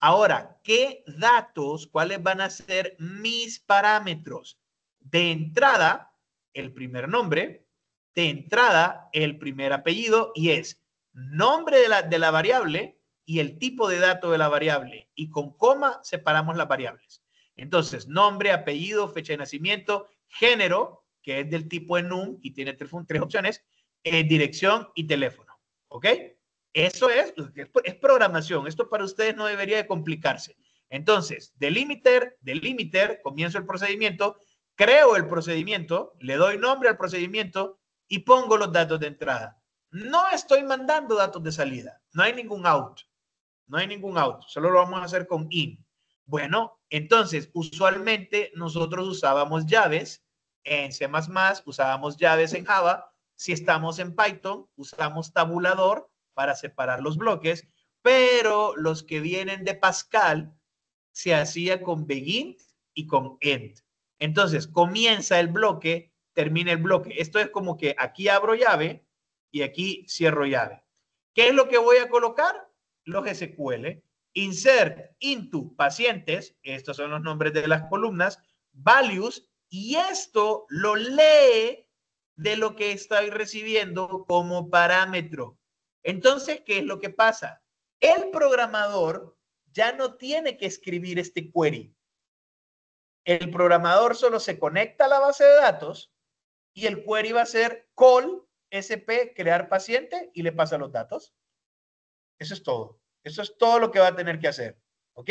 Ahora, ¿qué datos, cuáles van a ser mis parámetros? De entrada, el primer nombre, de entrada, el primer apellido, y es nombre de la variable y el tipo de dato de la variable, y con coma separamos las variables. Entonces, nombre, apellido, fecha de nacimiento, género, que es del tipo enum y tiene tres opciones, dirección y teléfono. ¿Ok? Eso es programación. Esto para ustedes no debería de complicarse. Entonces, delimiter, comienzo el procedimiento, creo el procedimiento, le doy nombre al procedimiento y pongo los datos de entrada. No estoy mandando datos de salida. No hay ningún out. No hay ningún out. Solo lo vamos a hacer con in. Bueno, entonces, usualmente nosotros usábamos llaves en C++, usábamos llaves en Java. Si estamos en Python, usamos tabulador para separar los bloques, pero los que vienen de Pascal se hacía con begin y con end. Entonces, comienza el bloque, termina el bloque. Esto es como que aquí abro llave y aquí cierro llave. ¿Qué es lo que voy a colocar? Los SQL. Insert into pacientes, estos son los nombres de las columnas, values, y esto lo lee de lo que estoy recibiendo como parámetro. Entonces, ¿qué es lo que pasa? El programador ya no tiene que escribir este query. El programador solo se conecta a la base de datos y el query va a ser call sp crear paciente y le pasa los datos. Eso es todo. Eso es todo lo que va a tener que hacer. ¿Ok?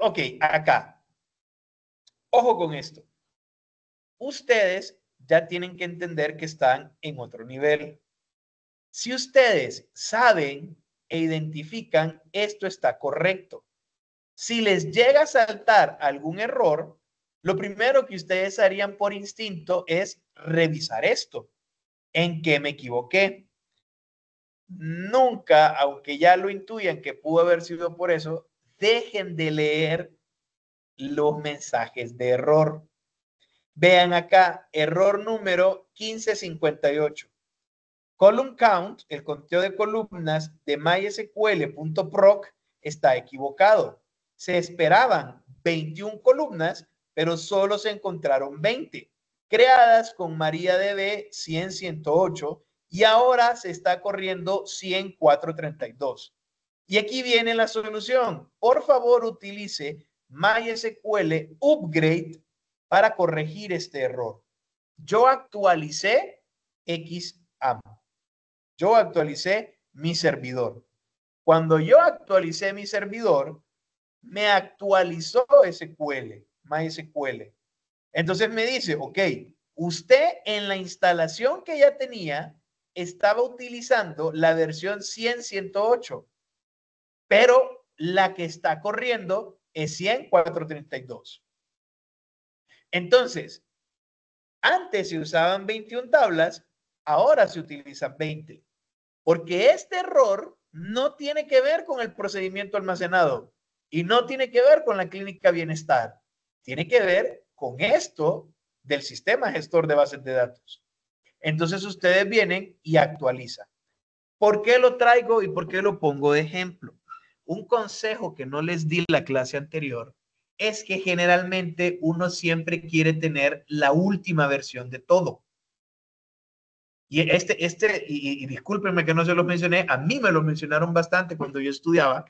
Ok, acá. Ojo con esto. Ustedes ya tienen que entender que están en otro nivel. Si ustedes saben e identifican esto está correcto. Si les llega a saltar algún error, lo primero que ustedes harían por instinto es revisar esto. ¿En qué me equivoqué? Nunca, aunque ya lo intuyan que pudo haber sido por eso, dejen de leer los mensajes de error. Vean acá, error número 1558. Column count, el conteo de columnas de mysql.proc está equivocado. Se esperaban 21 columnas, pero solo se encontraron 20, creadas con MariaDB 100.108 y ahora se está corriendo 100.432. Y aquí viene la solución. Por favor, utilice MySQL Upgrade para corregir este error. Yo actualicé XAML. Yo actualicé mi servidor. Cuando yo actualicé mi servidor, me actualizó SQL, MySQL. Entonces me dice, ok, usted en la instalación que ya tenía estaba utilizando la versión 100.108, pero la que está corriendo es 100.432. Entonces, antes se usaban 21 tablas, ahora se utilizan 20. Porque este error no tiene que ver con el procedimiento almacenado y no tiene que ver con la clínica bienestar. Tiene que ver con esto del sistema gestor de bases de datos. Entonces ustedes vienen y actualizan. ¿Por qué lo traigo y por qué lo pongo de ejemplo? Un consejo que no les di en la clase anterior es que generalmente uno siempre quiere tener la última versión de todo. Y discúlpenme que no se los mencioné, a mí me lo mencionaron bastante cuando yo estudiaba.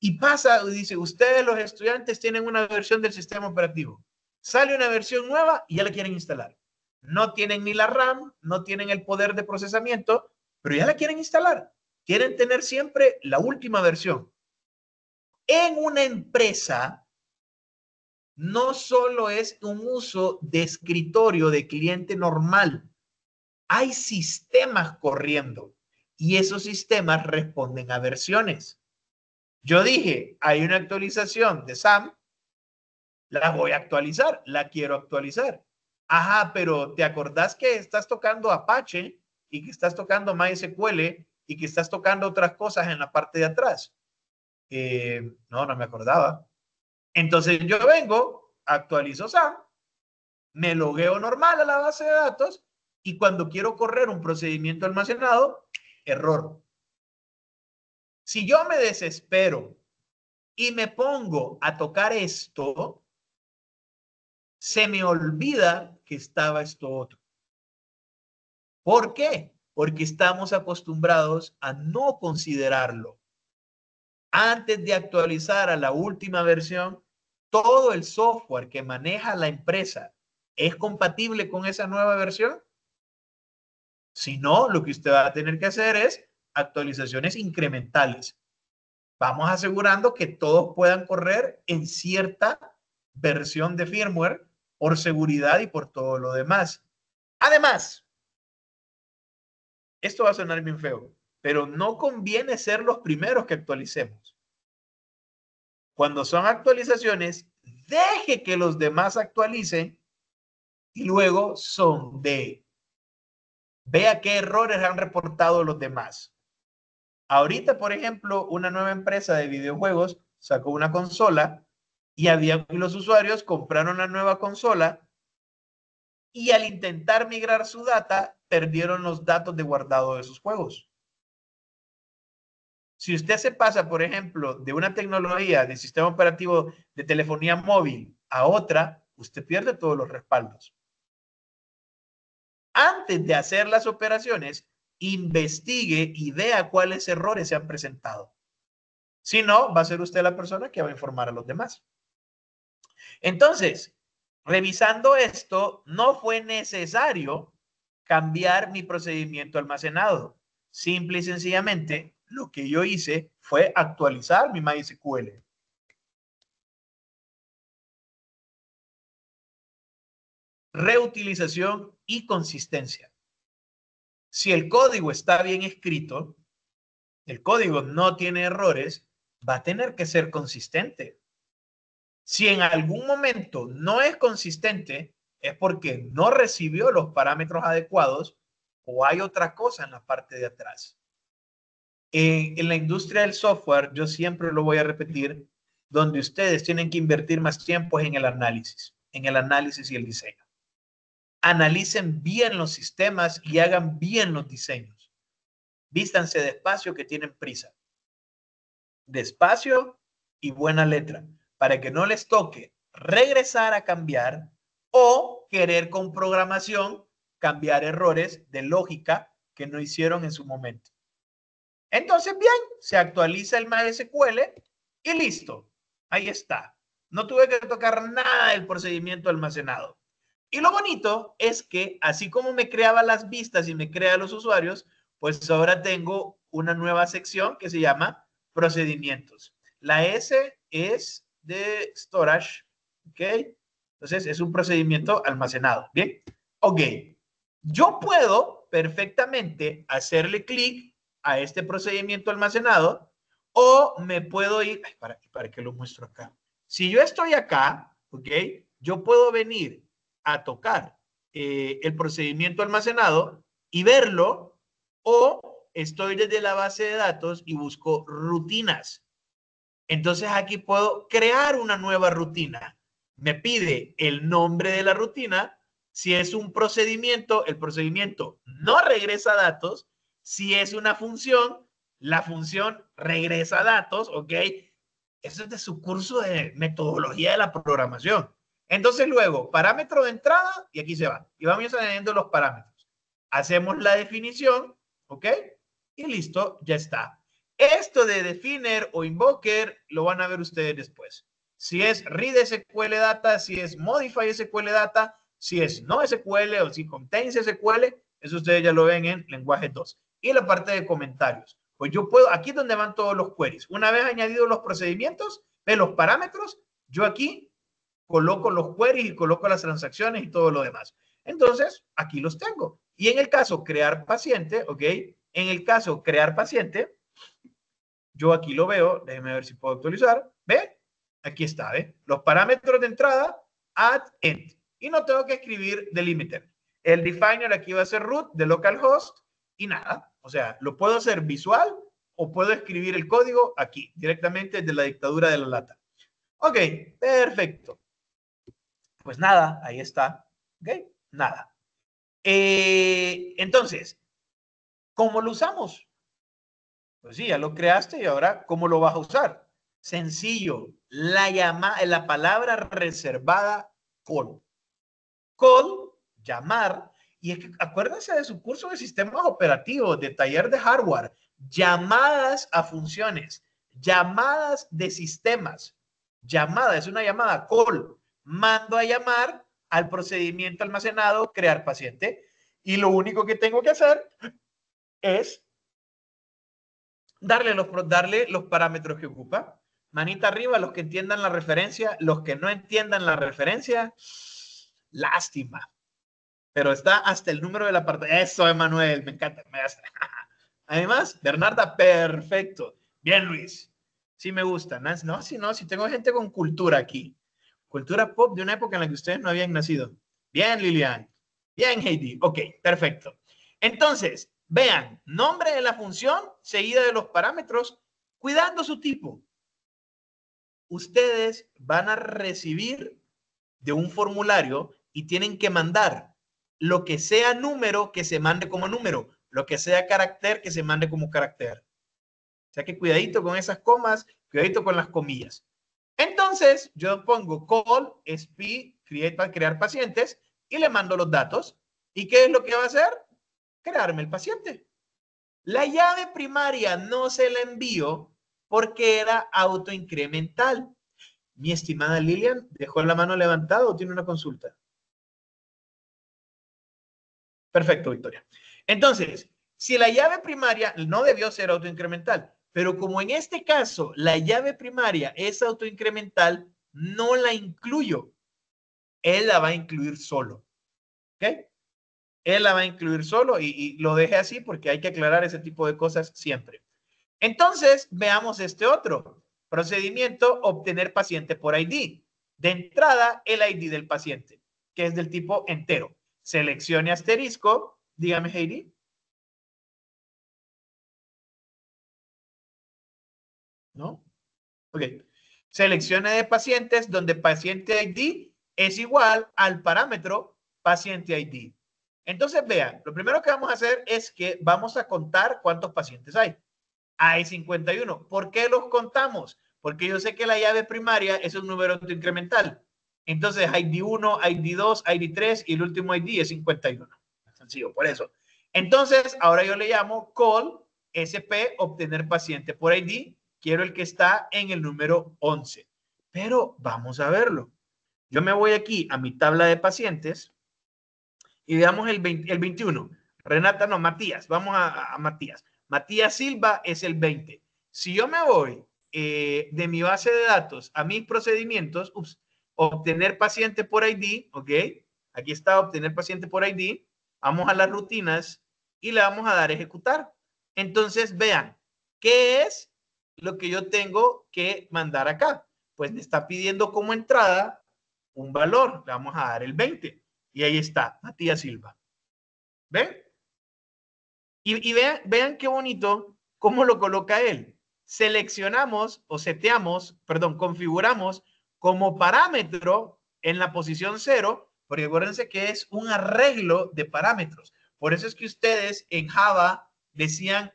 Y pasa, dice, ustedes los estudiantes tienen una versión del sistema operativo. Sale una versión nueva y ya la quieren instalar. No tienen ni la RAM, no tienen el poder de procesamiento, pero ya la quieren instalar. Quieren tener siempre la última versión. En una empresa, no solo es un uso de escritorio de cliente normal, hay sistemas corriendo y esos sistemas responden a versiones. Yo dije, hay una actualización de SAM, la voy a actualizar, la quiero actualizar. Ajá, pero ¿te acordás que estás tocando Apache y que estás tocando MySQL y que estás tocando otras cosas en la parte de atrás? No me acordaba. Entonces yo vengo, actualizo SAM, me logueo normal a la base de datos y cuando quiero correr un procedimiento almacenado, error. Si yo me desespero y me pongo a tocar esto, se me olvida que estaba esto otro. ¿Por qué? Porque estamos acostumbrados a no considerarlo. Antes de actualizar a la última versión, todo el software que maneja la empresa es compatible con esa nueva versión. Si no, lo que usted va a tener que hacer es actualizaciones incrementales. Vamos asegurando que todos puedan correr en cierta versión de firmware por seguridad y por todo lo demás. Además, esto va a sonar bien feo, pero no conviene ser los primeros que actualicemos. Cuando son actualizaciones, deje que los demás actualicen y luego son de vea qué errores han reportado los demás. Ahorita, por ejemplo, una nueva empresa de videojuegos sacó una consola y los usuarios compraron la nueva consola y al intentar migrar su data, perdieron los datos de guardado de sus juegos. Si usted se pasa, por ejemplo, de una tecnología de sistema operativo de telefonía móvil a otra, usted pierde todos los respaldos. Antes de hacer las operaciones, investigue y vea cuáles errores se han presentado. Si no, va a ser usted la persona que va a informar a los demás. Entonces, revisando esto, no fue necesario cambiar mi procedimiento almacenado. Simple y sencillamente, lo que yo hice fue actualizar mi MySQL. Reutilización y consistencia. Si el código está bien escrito, el código no tiene errores, va a tener que ser consistente. Si en algún momento no es consistente, es porque no recibió los parámetros adecuados o hay otra cosa en la parte de atrás. En la industria del software, yo siempre lo voy a repetir, donde ustedes tienen que invertir más tiempo en el análisis y el diseño. Analicen bien los sistemas y hagan bien los diseños. Vístanse despacio que tienen prisa. Despacio y buena letra, para que no les toque regresar a cambiar o querer con programación cambiar errores de lógica que no hicieron en su momento. Entonces, bien, se actualiza el MySQL y listo. Ahí está. No tuve que tocar nada del procedimiento almacenado. Y lo bonito es que así como me creaba las vistas y me crea los usuarios, pues ahora tengo una nueva sección que se llama procedimientos. La S es de storage, ¿ok? Entonces es un procedimiento almacenado, ¿bien? Ok, yo puedo perfectamente hacerle clic a este procedimiento almacenado o me puedo ir, para que lo muestro acá. Si yo estoy acá, ¿ok? Yo puedo venir a tocar el procedimiento almacenado y verlo, o estoy desde la base de datos y busco rutinas. Entonces aquí puedo crear una nueva rutina. Me pide el nombre de la rutina. Si es un procedimiento, el procedimiento no regresa datos. Si es una función, la función regresa datos, ¿ok? Eso es de su curso de metodología de la programación. Entonces luego, parámetro de entrada, y aquí se va. Y vamos añadiendo los parámetros. Hacemos la definición, ¿ok? Y listo, ya está. Esto de definer o invoker lo van a ver ustedes después. Si es read SQL data, si es modify SQL data, si es no SQL o si contains SQL, eso ustedes ya lo ven en lenguaje 2. Y la parte de comentarios. Pues yo puedo, aquí es donde van todos los queries. Una vez añadidos los procedimientos, de los parámetros, yo aquí coloco los queries y coloco las transacciones y todo lo demás. Entonces, aquí los tengo. Y en el caso crear paciente, ¿ok? En el caso crear paciente, yo aquí lo veo, déjenme ver si puedo actualizar, ¿ve? Aquí está, ¿ve? Los parámetros de entrada, add, end. Y no tengo que escribir delimiter. El definer aquí va a ser root de localhost y nada. O sea, lo puedo hacer visual o puedo escribir el código aquí, directamente desde la dictadura de la lata. Ok, perfecto. Pues nada, ahí está. Ok, nada. Entonces, ¿cómo lo usamos? Pues sí, ya lo creaste y ahora, ¿cómo lo vas a usar? Sencillo, la palabra reservada, call. Call, llamar, y es que acuérdense de su curso de sistemas operativos, de taller de hardware, llamadas a funciones, llamadas de sistemas. Llamada, es una llamada, call. Mando a llamar al procedimiento almacenado, crear paciente. Y lo único que tengo que hacer es darle los parámetros que ocupa. Manita arriba, los que entiendan la referencia, los que no entiendan la referencia, lástima. Pero está hasta el número del apartado. Eso, Emanuel, me encanta. Además, Bernarda, perfecto. Bien, Luis. Sí me gusta. No, si tengo gente con cultura aquí. Cultura pop de una época en la que ustedes no habían nacido. Bien, Lilian. Bien, Heidi. Ok, perfecto. Entonces, vean, nombre de la función seguida de los parámetros, cuidando su tipo. Ustedes van a recibir de un formulario y tienen que mandar lo que sea número, que se mande como número, lo que sea carácter, que se mande como carácter. O sea que cuidadito con esas comas, cuidadito con las comillas. Entonces, yo pongo call, sp, create para crear pacientes y le mando los datos. ¿Y qué es lo que va a hacer? Crearme el paciente. La llave primaria no se la envío porque era autoincremental. Mi estimada Lilian, ¿dejó la mano levantada o tiene una consulta? Perfecto, Victoria. Entonces, si la llave primaria no debió ser autoincremental, pero como en este caso la llave primaria es autoincremental, no la incluyo. Él la va a incluir solo. ¿Ok? Él la va a incluir solo y lo dejé así porque hay que aclarar ese tipo de cosas siempre. Entonces, veamos este otro. Procedimiento, obtener paciente por ID. De entrada, el ID del paciente, que es del tipo entero. Seleccione asterisco. Dígame, Heidi. ¿No? Ok. Seleccione de pacientes donde paciente ID es igual al parámetro paciente ID. Entonces, vean, lo primero que vamos a hacer es que vamos a contar cuántos pacientes hay. Hay 51. ¿Por qué los contamos? Porque yo sé que la llave primaria es un número incremental. Entonces, ID1, ID2, ID3 y el último ID es 51. Sencillo, por eso. Entonces, ahora yo le llamo call SP, obtener paciente por ID. Quiero el que está en el número 11. Pero vamos a verlo. Yo me voy aquí a mi tabla de pacientes y veamos el 21. Renata, no, Matías. Vamos a Matías. Matías Silva es el 20. Si yo me voy de mi base de datos a mis procedimientos, obtener paciente por ID, ¿ok? Aquí está obtener paciente por ID. Vamos a las rutinas y le vamos a dar ejecutar. Entonces, vean, ¿qué es lo que yo tengo que mandar acá? Pues me está pidiendo como entrada un valor. Le vamos a dar el 20. Y ahí está, Matías Silva. ¿Ven? Y vean qué bonito cómo lo coloca él. Seleccionamos o seteamos, perdón, configuramos como parámetro en la posición 0, porque acuérdense que es un arreglo de parámetros. Por eso es que ustedes en Java decían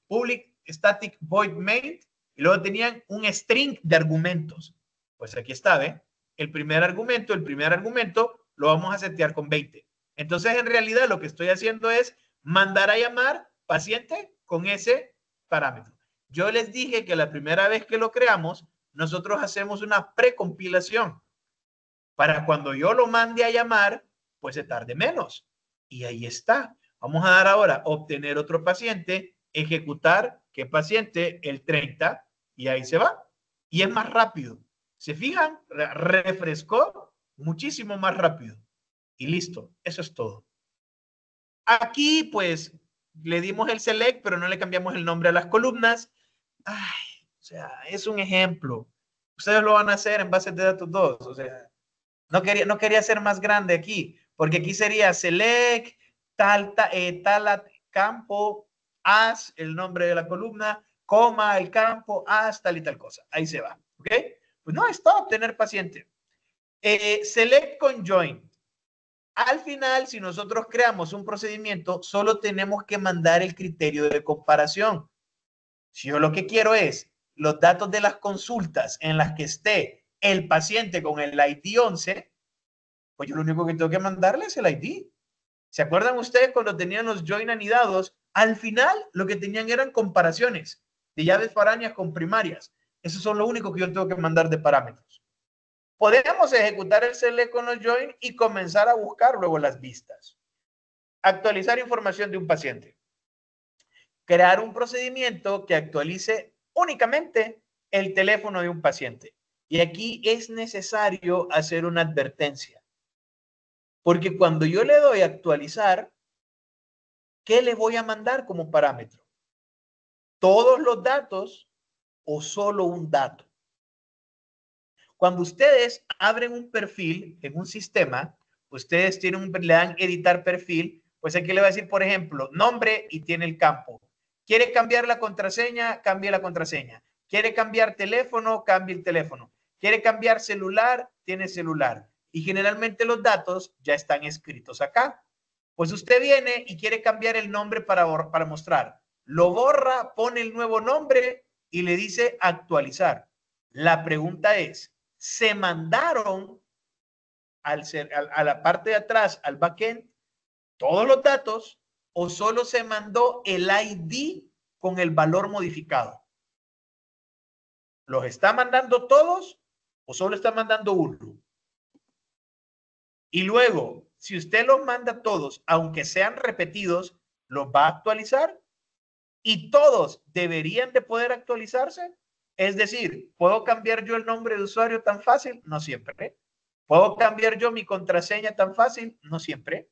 public static void main y luego tenían un string de argumentos. Pues aquí está, ¿ven? El primer argumento lo vamos a setear con 20. Entonces, en realidad, lo que estoy haciendo es mandar a llamar paciente con ese parámetro. Yo les dije que la primera vez que lo creamos, nosotros hacemos una precompilación para cuando yo lo mande a llamar, pues se tarde menos. Y ahí está. Vamos a dar ahora obtener otro paciente, ejecutar, ¿qué paciente? El 30 y ahí se va. Y es más rápido. ¿Se fijan? Refrescó muchísimo más rápido. Y listo. Eso es todo. Aquí, pues, le dimos el select, pero no le cambiamos el nombre a las columnas. Ay, o sea, es un ejemplo. Ustedes lo van a hacer en bases de datos 2. O sea, no quería ser más grande aquí, porque aquí sería select, tal campo, as, el nombre de la columna, coma, el campo, as, tal y tal cosa. Ahí se va. ¿Ok? Pues no, está obtener paciente. Select con join. Al final, si nosotros creamos un procedimiento, solo tenemos que mandar el criterio de comparación. Si yo lo que quiero es los datos de las consultas en las que esté el paciente con el ID 11, pues yo lo único que tengo que mandarle es el ID. ¿Se acuerdan ustedes cuando tenían los join anidados? Al final, lo que tenían eran comparaciones. de llaves foráneas con primarias. Esos son lo único que yo tengo que mandar de parámetros. Podemos ejecutar el select con los join y comenzar a buscar luego las vistas. Actualizar información de un paciente. Crear un procedimiento que actualice únicamente el teléfono de un paciente. Y aquí es necesario hacer una advertencia. Porque cuando yo le doy a actualizar, ¿qué le voy a mandar como parámetro? ¿Todos los datos o solo un dato? Cuando ustedes abren un perfil en un sistema, ustedes le dan editar perfil, pues aquí le va a decir, por ejemplo, nombre y tiene el campo. ¿Quiere cambiar la contraseña? Cambie la contraseña. ¿Quiere cambiar teléfono? Cambie el teléfono. ¿Quiere cambiar celular? Tiene celular. Y generalmente los datos ya están escritos acá. Pues usted viene y quiere cambiar el nombre para mostrar. Lo borra, pone el nuevo nombre y le dice actualizar. La pregunta es, ¿se mandaron a la parte de atrás, al backend, todos los datos o solo se mandó el ID con el valor modificado? ¿Los está mandando todos o solo está mandando uno? Y luego, si usted los manda todos, aunque sean repetidos, ¿los va a actualizar? Y todos deberían de poder actualizarse. Es decir, ¿puedo cambiar yo el nombre de usuario tan fácil? No siempre. ¿Puedo cambiar yo mi contraseña tan fácil? No siempre.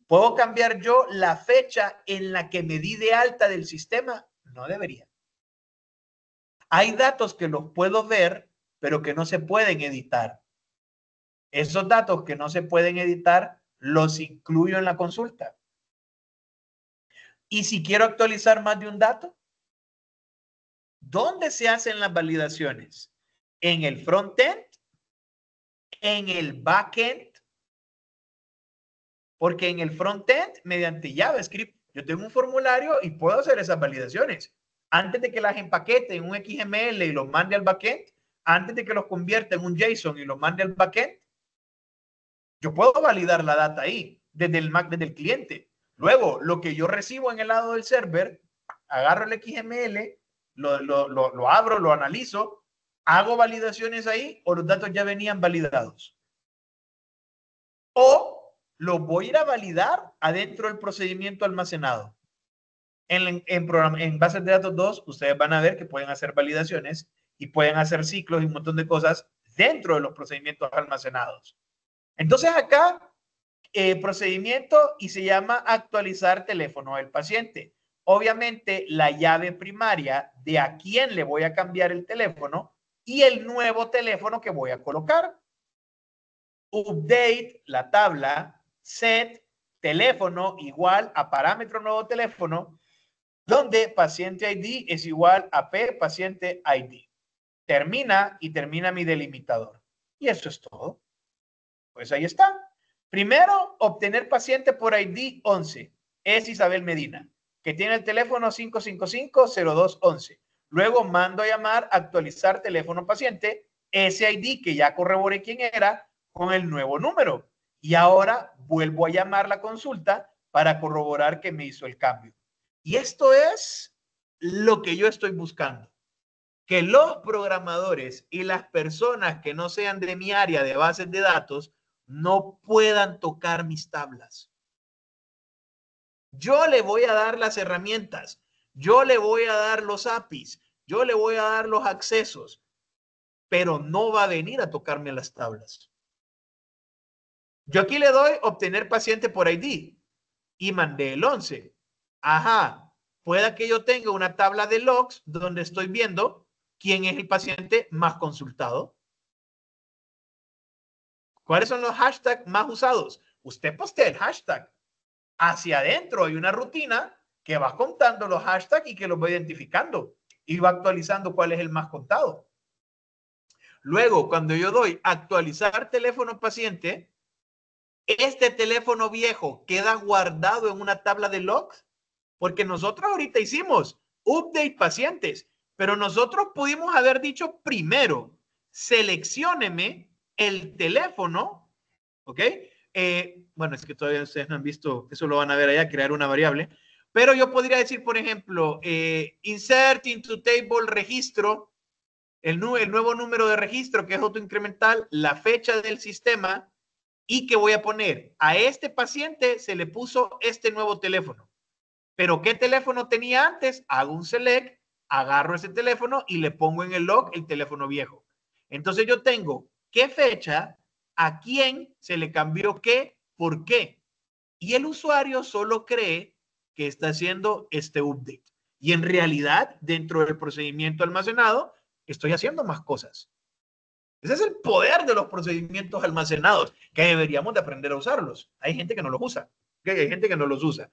¿Puedo cambiar yo la fecha en la que me di de alta del sistema? No debería. Hay datos que los puedo ver, pero que no se pueden editar. Esos datos que no se pueden editar, los incluyo en la consulta. Y si quiero actualizar más de un dato, ¿dónde se hacen las validaciones? ¿En el frontend? ¿En el backend? Porque en el frontend, mediante JavaScript, yo tengo un formulario y puedo hacer esas validaciones. Antes de que las empaquete en un XML y los mande al backend, antes de que los convierta en un JSON y los mande al backend, yo puedo validar la data ahí, desde el cliente. Luego, lo que yo recibo en el lado del server, agarro el XML, lo abro, lo analizo, hago validaciones ahí o los datos ya venían validados. O los voy a ir a validar adentro del procedimiento almacenado. En bases de datos 2, ustedes van a ver que pueden hacer validaciones y pueden hacer ciclos y un montón de cosas dentro de los procedimientos almacenados. Entonces acá, procedimiento y se llama actualizar teléfono del paciente. Obviamente la llave primaria de a quién le voy a cambiar el teléfono y el nuevo teléfono que voy a colocar. Update, la tabla, set, teléfono igual a parámetro nuevo teléfono, donde paciente ID es igual a P paciente ID. Termina y termina mi delimitador. Y eso es todo. Pues ahí está. Primero, obtener paciente por ID 11. Es Isabel Medina, que tiene el teléfono 555-0211. Luego mando a llamar, actualizar teléfono paciente, ese ID que ya corroboré quién era, con el nuevo número. Y ahora vuelvo a llamar la consulta para corroborar que me hizo el cambio. Y esto es lo que yo estoy buscando. Que los programadores y las personas que no sean de mi área de bases de datos no puedan tocar mis tablas. Yo le voy a dar las herramientas, yo le voy a dar los APIs, yo le voy a dar los accesos, pero no va a venir a tocarme las tablas. Yo aquí le doy obtener paciente por ID y mandé el 11. Ajá, pueda que yo tenga una tabla de logs donde estoy viendo quién es el paciente más consultado. ¿Cuáles son los hashtags más usados? Usted postea el hashtag. Hacia adentro hay una rutina que va contando los hashtags y que los va identificando y va actualizando cuál es el más contado. Luego, cuando yo doy actualizar teléfono paciente, este teléfono viejo queda guardado en una tabla de logs, porque nosotros ahorita hicimos update pacientes, pero nosotros pudimos haber dicho primero, seleccióneme el teléfono, ¿ok? Bueno, es que todavía ustedes no han visto, eso lo van a ver allá, crear una variable, Pero yo podría decir, por ejemplo, insert into table registro, el nuevo número de registro que es autoincremental, la fecha del sistema y que voy a poner a este paciente se le puso este nuevo teléfono. Pero ¿qué teléfono tenía antes? Hago un select, agarro ese teléfono y le pongo en el log el teléfono viejo. Entonces yo tengo qué fecha, a quién se le cambió qué, por qué. Y el usuario solo cree que está haciendo este update. Y en realidad, dentro del procedimiento almacenado, estoy haciendo más cosas. Ese es el poder de los procedimientos almacenados, que deberíamos de aprender a usarlos. Hay gente que no los usa. Hay gente que no los usa.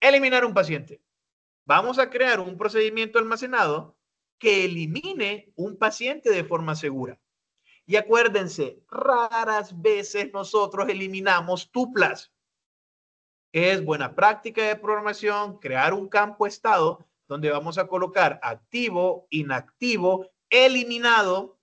Eliminar un paciente. Vamos a crear un procedimiento almacenado que elimine un paciente de forma segura. Y acuérdense, raras veces nosotros eliminamos tuplas. Es buena práctica de programación crear un campo estado donde vamos a colocar activo, inactivo, eliminado,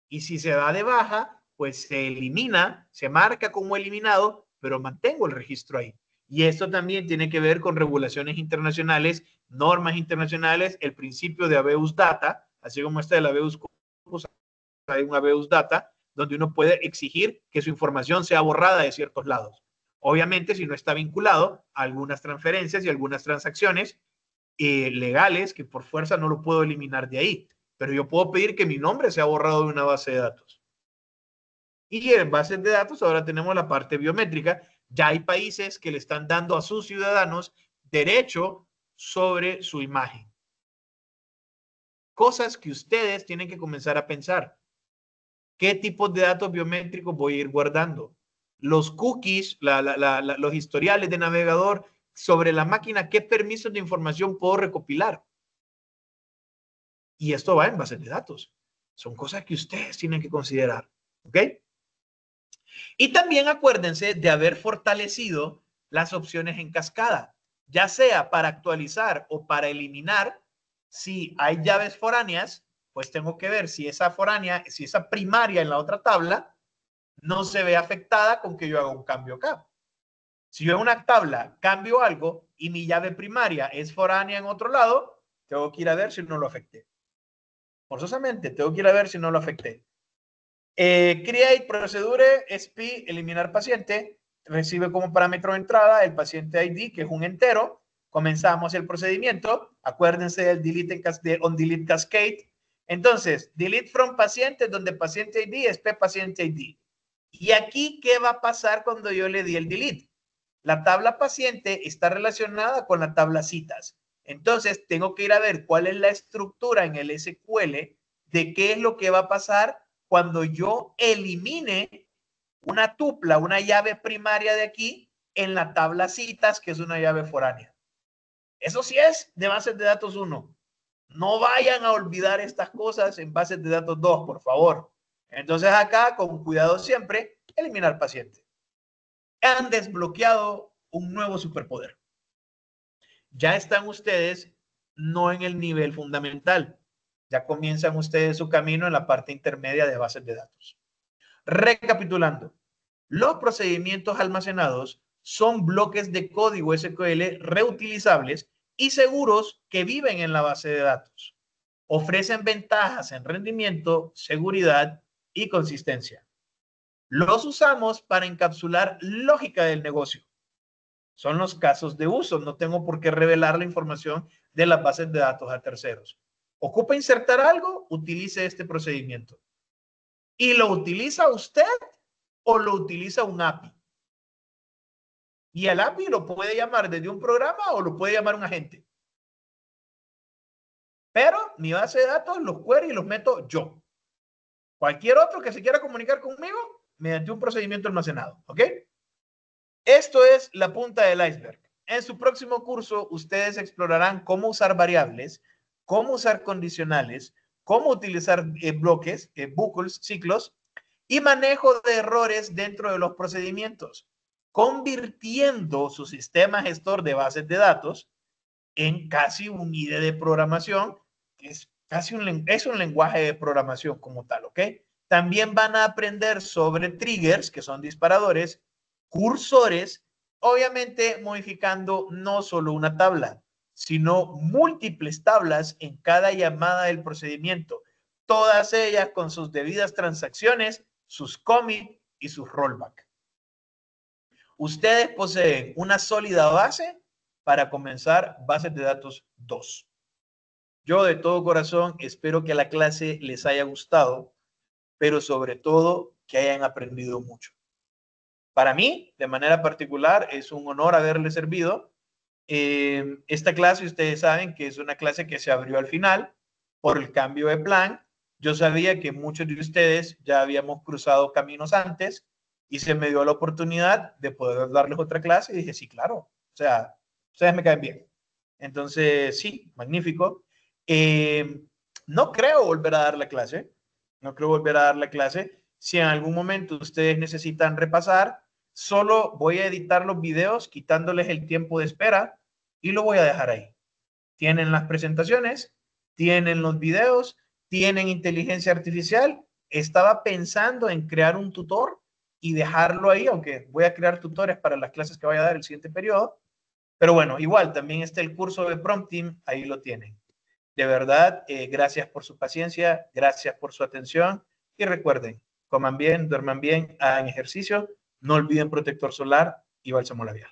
y si se da de baja, pues se elimina, se marca como eliminado, pero mantengo el registro ahí. Y esto también tiene que ver con regulaciones internacionales, normas internacionales, el principio de habeas data, así como está el habeas corpus, hay un habeas data, donde uno puede exigir que su información sea borrada de ciertos lados. Obviamente, si no está vinculado a algunas transferencias y algunas transacciones legales, que por fuerza no lo puedo eliminar de ahí. Pero yo puedo pedir que mi nombre sea borrado de una base de datos. Y en bases de datos ahora tenemos la parte biométrica. Ya hay países que le están dando a sus ciudadanos derecho sobre su imagen. Cosas que ustedes tienen que comenzar a pensar. ¿Qué tipos de datos biométricos voy a ir guardando? Los cookies, los historiales de navegador sobre la máquina, ¿qué permisos de información puedo recopilar? Y esto va en bases de datos. Son cosas que ustedes tienen que considerar. ¿Ok? Y también acuérdense de haber fortalecido las opciones en cascada, ya sea para actualizar o para eliminar. Si hay llaves foráneas, pues tengo que ver si esa foránea, si esa primaria en la otra tabla no se ve afectada con que yo haga un cambio acá. Si yo en una tabla cambio algo y mi llave primaria es foránea en otro lado, tengo que ir a ver si no lo afecté. Forzosamente, tengo que ir a ver si no lo afecté. Create procedure SP, eliminar paciente, recibe como parámetro de entrada el paciente ID, que es un entero. Comenzamos el procedimiento. Acuérdense del delete on delete cascade. Entonces, delete from paciente, donde paciente ID es P paciente ID. Y aquí, ¿qué va a pasar cuando yo le di el delete? La tabla paciente está relacionada con la tabla citas. Entonces, tengo que ir a ver cuál es la estructura en el SQL de qué es lo que va a pasar cuando yo elimine una tupla, una llave primaria de aquí en la tabla citas, que es una llave foránea. Eso sí es de bases de datos 1. No vayan a olvidar estas cosas en bases de datos 2, por favor. Entonces acá, con cuidado siempre, eliminar paciente. Han desbloqueado un nuevo superpoder. Ya están ustedes no en el nivel fundamental. Ya comienzan ustedes su camino en la parte intermedia de bases de datos. Recapitulando, los procedimientos almacenados son bloques de código SQL reutilizables y seguros que viven en la base de datos. Ofrecen ventajas en rendimiento, seguridad y consistencia. Los usamos para encapsular lógica del negocio. Son los casos de uso. No tengo por qué revelar la información de las bases de datos a terceros. ¿Ocupa insertar algo? Utilice este procedimiento. ¿Y lo utiliza usted o lo utiliza un API? Y el API lo puede llamar desde un programa o lo puede llamar un agente. Pero mi base de datos, los queries los meto yo. Cualquier otro que se quiera comunicar conmigo mediante un procedimiento almacenado. ¿Ok? Esto es la punta del iceberg. En su próximo curso, ustedes explorarán cómo usar variables, cómo usar condicionales, cómo utilizar bloques, bucles, ciclos y manejo de errores dentro de los procedimientos, convirtiendo su sistema gestor de bases de datos en casi un IDE de programación, que es casi un lenguaje de programación como tal, ¿ok? También van a aprender sobre triggers, que son disparadores, cursores Obviamente modificando no solo una tabla, sino múltiples tablas en cada llamada del procedimiento, todas ellas con sus debidas transacciones, sus commit y sus rollback. Ustedes poseen una sólida base para comenzar bases de datos 2. Yo de todo corazón espero que la clase les haya gustado, pero sobre todo que hayan aprendido mucho. Para mí, de manera particular, es un honor haberles servido. Esta clase, ustedes saben que es una clase que se abrió al final por el cambio de plan. Yo sabía que muchos de ustedes ya habíamos cruzado caminos antes y se me dio la oportunidad de poder darles otra clase y dije, sí, claro, o sea, ustedes me caen bien. Entonces, sí, magnífico. No creo volver a dar la clase, no creo volver a dar la clase. Si en algún momento ustedes necesitan repasar, solo voy a editar los videos quitándoles el tiempo de espera y lo voy a dejar ahí. Tienen las presentaciones, tienen los videos, tienen inteligencia artificial. Estaba pensando en crear un tutor y dejarlo ahí, aunque voy a crear tutores para las clases que vaya a dar el siguiente periodo. Pero bueno, igual, también está el curso de Prompting, ahí lo tienen. De verdad, gracias por su paciencia, gracias por su atención y recuerden, coman bien, duerman bien, hagan ejercicio, no olviden protector solar y bálsamo labial.